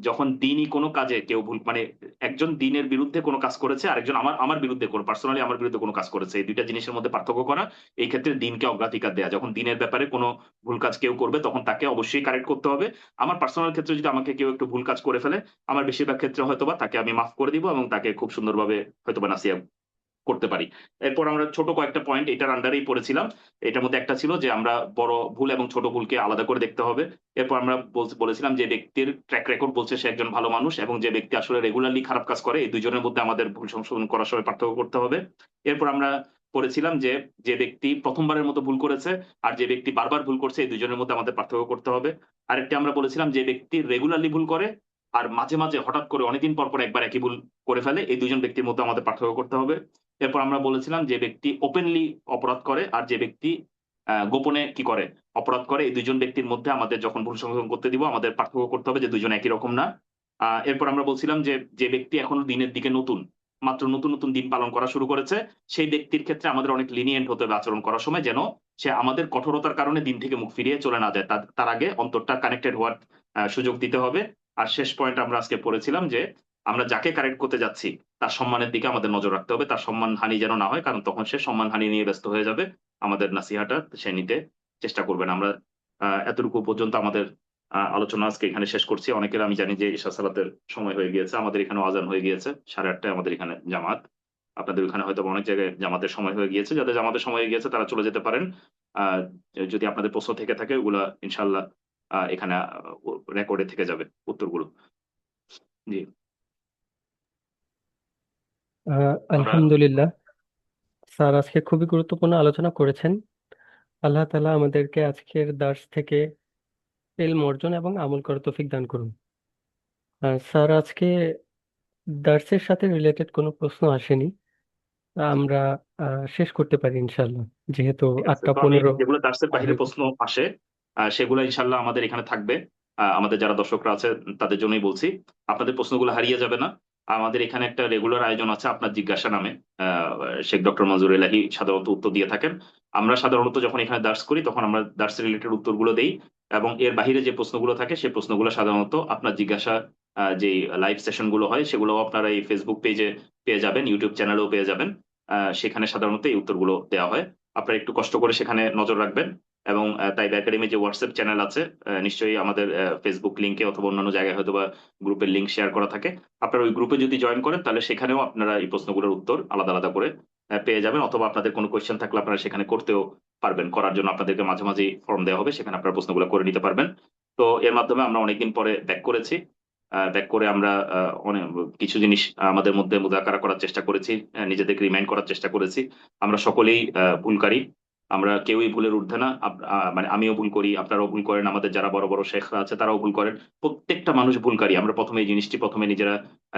যখন দিনই কোনো কাজে কেউ ভুল মানে একজন দিনের বিরুদ্ধে কোনো কাজ করেছে, আরেকজন আমার বিরুদ্ধে পার্সোনালি আমার বিরুদ্ধে কোনো কাজ করেছে, এই দুইটা জিনিসের মধ্যে পার্থক্য করা। এই ক্ষেত্রে দিনকে অগ্রাধিকার দেয়া, যখন দিনের ব্যাপারে কোনো ভুল কাজ কেউ করবে তখন তাকে অবশ্যই কারেক্ট করতে হবে। আমার পার্সোনাল ক্ষেত্রে যদি আমাকে কেউ একটু ভুল কাজ করে ফেলে, আমার বেশিরভাগ ক্ষেত্রে হয়তোবা তাকে আমি মাফ করে দিব এবং তাকে খুব সুন্দরভাবে হয়তোবা নাসিয়া করতে পারি। এরপর আমরা ছোট কয়েকটা পয়েন্ট এটার আন্ডারেই পড়েছিলাম। এটার মধ্যে একটা ছিল যে আমরা বড় ভুল এবং ছোট ভুলকে আলাদা করে দেখতে হবে। এরপর আমরা বলেছিলাম যে ব্যক্তির ট্র্যাক রেকর্ড বলছে সে একজন ভালো মানুষ, এবং যে ব্যক্তি আসলে রেগুলারলি খারাপ কাজ করে এই দুজনের মধ্যে আমাদের ভুল সংশোধন করার সময় পার্থক্য করতে হবে। এরপর আমরা পড়েছিলাম যে যে ব্যক্তি প্রথমবারের মতো ভুল করেছে আর যে ব্যক্তি বারবার ভুল করছে এই দুজনের মধ্যে আমাদের পার্থক্য করতে হবে। আরেকটি আমরা বলেছিলাম যে ব্যক্তি রেগুলারলি ভুল করে আর মাঝে মাঝে হঠাৎ করে অনেকদিন পর পর একবার একই ভুল করে ফেলে, এই দুজন ব্যক্তির মধ্যে আমাদের পার্থক্য করতে হবে। এরপর আমরা বলেছিলাম যে ব্যক্তি ওপেনলি অপরাধ করে আর যে ব্যক্তি গোপনে কি করে অপরাধ করে, এই দুজন ব্যক্তির মধ্যে আমাদের যখন ভুল সংশোধন করতে দিব আমাদের পার্থক্য করতে হবে যে দুজন একই রকম না। এরপর আমরা বলছিলাম যে যে ব্যক্তি এখনো দিনের দিকে নতুন, মাত্র নতুন নতুন দিন পালন করা শুরু করেছে, সেই ব্যক্তির ক্ষেত্রে আমাদের অনেক লিনিয়েন্ট হতে হবে আচরণ করার সময়, যেন সে আমাদের কঠোরতার কারণে দিন থেকে মুখ ফিরিয়ে চলে না যায়, তার আগে অন্তরটা কানেক্টেড হওয়ার সুযোগ দিতে হবে। আর শেষ পয়েন্ট আমরা আজকে পড়েছিলাম যে আমরা যাকে কারেক্ট করতে যাচ্ছি তার সম্মানের দিকে আমাদের নজর রাখতে হবে, তার সম্মান হানি যেন না হয়, কারণ তখন সে সম্মান হানি নিয়ে ব্যস্ত হয়ে যাবে, আমাদের নাসিহাটা সে নিতে চেষ্টা করবে না। আমরা এতটুকু পর্যন্ত আমাদের আলোচনা আজকে এখানে শেষ করছি। অনেকের আমি জানি যে ঈশা সালাতের সময় হয়ে গিয়েছে, আমাদের এখানে আজান হয়ে গিয়েছে 8:30টায়, আমাদের এখানে জামাত, আপনাদের ওখানে হয়তো অনেক জায়গায় জামাতের সময় হয়ে গিয়েছে, যাদের জামাতের সময় হয়ে গিয়েছে তারা চলে যেতে পারেন। আহ যদি আপনাদের প্রশ্ন থেকে থাকে ওগুলা ইনশাল্লাহ এখানে রেকর্ডে থেকে যাবে উত্তরগুলো। জি। আমরা আলহামদুলিল্লাহ, স্যার আজকে খুবই গুরুত্বপূর্ণ আলোচনা করেছেন। আল্লাহ তাআলা আমাদেরকে আজকের দার্স থেকে ইলম অর্জন এবং আমল করার তৌফিক দান করুন। স্যার আজকে দার্সের সাথে রিলেটেড কোনো প্রশ্ন আসেনি। আমরা শেষ করতে পারি ইনশাল্লাহ, যেহেতু ঠিক আছে, তো আমি 8টা 15 যেগুলো দার্সের পার বাইরে হয়ে প্রশ্ন আসে সেগুলো ইনশাল্লাহ আমাদের এখানে থাকবে। আমাদের যারা দর্শকরা আছে তাদের জন্যই বলছি, আপনাদের প্রশ্নগুলো হারিয়ে যাবে না। আমাদের এখানে একটা রেগুলার আয়োজন আছে আপনার জিজ্ঞাসা নামে। আহ, শেখ ডক্টর মনজুর এলাহি সাধারণত উত্তর দিয়ে থাকেন। আমরা সাধারণত যখন এখানে দার্স করি তখন আমরা দার্স রিলেটেড উত্তরগুলো দেই, এবং এর বাইরে যে প্রশ্নগুলো থাকে সেই প্রশ্নগুলো সাধারণত আপনার জিজ্ঞাসা যে লাইভ সেশন গুলো হয় সেগুলো আপনারা এই ফেসবুক পেজে পেয়ে যাবেন, ইউটিউব চ্যানেলেও পেয়ে যাবেন। সেখানে সাধারণত এই উত্তরগুলো দেওয়া হয়। আপনারা একটু কষ্ট করে সেখানে নজর রাখবেন। এবং তাইব একাডেমি যে হোয়াটসঅ্যাপ চ্যানেল আছে, নিশ্চয়ই আমাদের ফেসবুক লিঙ্কে অথবা অন্যান্য জায়গায় হয়তো বা গ্রুপের লিঙ্ক শেয়ার করা থাকে। আপনারা ওই গ্রুপে যদি জয়েন করেন তাহলে সেখানেও আপনারা এই প্রশ্নগুলোর উত্তর আলাদা আলাদা করে পেয়ে যাবেন, অথবা আপনাদের কোনো কোয়েশ্চেন থাকলে আপনারা সেখানে করতেও পারবেন। করার জন্য আপনাদেরকে মাঝে মাঝে ফর্ম দেওয়া হবে, সেখানে আপনারা প্রশ্নগুলো করে নিতে পারবেন। তো এর মাধ্যমে আমরা অনেকদিন পরে ব্যাক করেছি। ব্যাক করে আমরা অনেক কিছু জিনিস আমাদের মধ্যে মুজাকারা করার চেষ্টা করেছি, নিজেদেরকে রিমাইন্ড করার চেষ্টা করেছি। আমরা সকলেই ভুলকারী, আমরা কেউই ভুলের ঊর্ধ্বে না। মানে আমিও ভুল করি, আপনারাও ভুল করেন, আমাদের যারা বড় বড় শেখরা আছে তারাও ভুল করেন। প্রত্যেকটা মানুষ ভুলকারী। আমরা প্রথমে এই জিনিসটি প্রথমে নিজেরা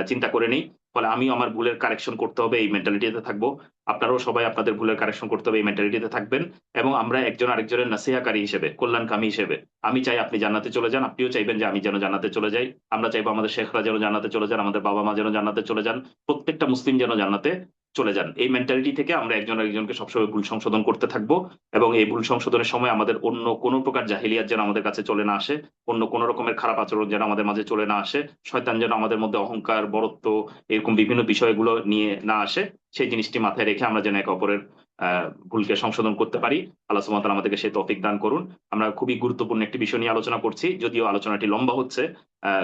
চিন্তা করে নিই। ফলে আমিও আমার ভুলের কারেকশন করতে হবে এই মেন্টালিটিতে থাকবো, আপনারাও সবাই আপনাদের ভুলের কারেকশন করতে হবে এই মেন্টালিটিতে থাকবেন। এবং আমরা একজন আরেকজনের নাসিহাকারী হিসেবে, কল্যাণকামী হিসেবে, আমি চাই আপনি জান্নাতে চলে যান, আপনিও চাইবেন যে আমি যেন জান্নাতে চলে যাই। আমরা চাইবো আমাদের শেখরা যেন জান্নাতে চলে যান, আমাদের বাবা মা যেন জান্নাতে চলে যান, প্রত্যেকটা মুসলিম যেন জান্নাতে চলে যান। এই মেন্টালিটি থেকে আমরা একজন আরেকজনকে সবসময় ভুল সংশোধন করতে থাকবো। এবং এই ভুল সংশোধনের সময় আমাদের অন্য কোনো প্রকার জাহিলিয়াত যেন আমাদের কাছে চলে না আসে, অন্য কোনো রকমের খারাপ আচরণ যেন আমাদের মাঝে চলে না আসে, শয়তান যেন আমাদের মধ্যে অহংকার, বড়ত্ব, এরকম বিভিন্ন বিষয়গুলো নিয়ে না আসে। সেই জিনিসটি মাথায় রেখে আমরা যেন একে অপরের ভুলকে সংশোধন করতে পারি। আল্লাহ সুবহানাহু ওয়া তাআলা আমাদেরকে সেই তৌফিক দান করুন। আমরা খুবই গুরুত্বপূর্ণ একটি বিষয় নিয়ে আলোচনা করছি, যদিও আলোচনাটি লম্বা হচ্ছে,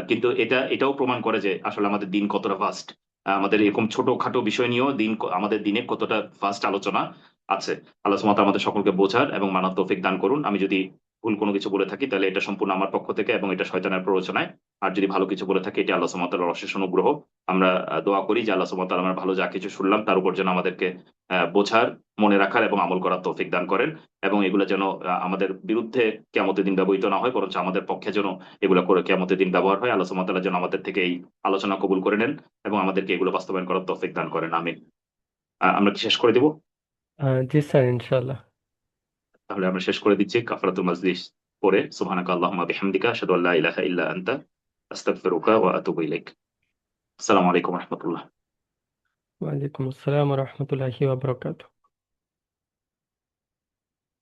কিন্তু এটাও প্রমাণ করে যে আসলে আমাদের দিন কতটা ভাস্ট। আমাদের এরকম ছোটখাটো বিষয় নিয়েও আমাদের দিনে কতটা ফাস্ট আলোচনা আছে। আল্লাহ সুবহানাহু ওয়া তাআলা আমাদের সকলকে বোঝার এবং মানার তৌফিক দান করুন। আমি যদি ভুল কোনো কিছু বলে থাকি তাহলে এটা সম্পূর্ণ আমার পক্ষ থেকে এবং এটা শয়তানের প্ররোচনায়। আর যদি ভালো কিছু বলে থাকি এটা আল্লাহ সুবহানাহু ওয়া তাআলার অশেষ অনুগ্রহ। আমরা দোয়া করি যে আল্লাহ সুবহানাহু ওয়া তাআলা আমরা ভালো যা কিছু শুনলাম তার উপর যেন আমাদেরকে বোঝার, মনে রাখার এবং আমল করার তৌফিক দান করেন। এবং এগুলো যেন আমাদের বিরুদ্ধে কিয়ামতের দিন ব্যবহৃত না হয়, বরঞ্চ আমাদের পক্ষে যেন এগুলো করে কিয়ামতের দিন ব্যবহার হয়। আল্লাহ সুবহানাহু ওয়া তাআলা যেন আমাদের থেকে এই আলোচনা কবুল করে নেন এবং আমাদেরকে এগুলো বাস্তবায়ন করার তৌফিক দান করেন। আমিন। আমরা কি শেষ করে দিব? জি স্যার, ইনশাল্লাহ। তাহলে আমরা শেষ করে দিচ্ছি কাফারাতুল মাজলিস পড়ে, সুবহানাকা আল্লাহুম্মা বিহামদিকা আশহাদু আল্লা ইলাহা ইল্লা আনতা আস্তাগফিরুকা ওয়া আতুবু ইলাইক। আসসালামু আলাইকুম ওয়া রাহমাতুল্লাহ। ওয়ালাইকুম আসসালাম রহমতুল্লাহি ওয়া বারাকাতুহু।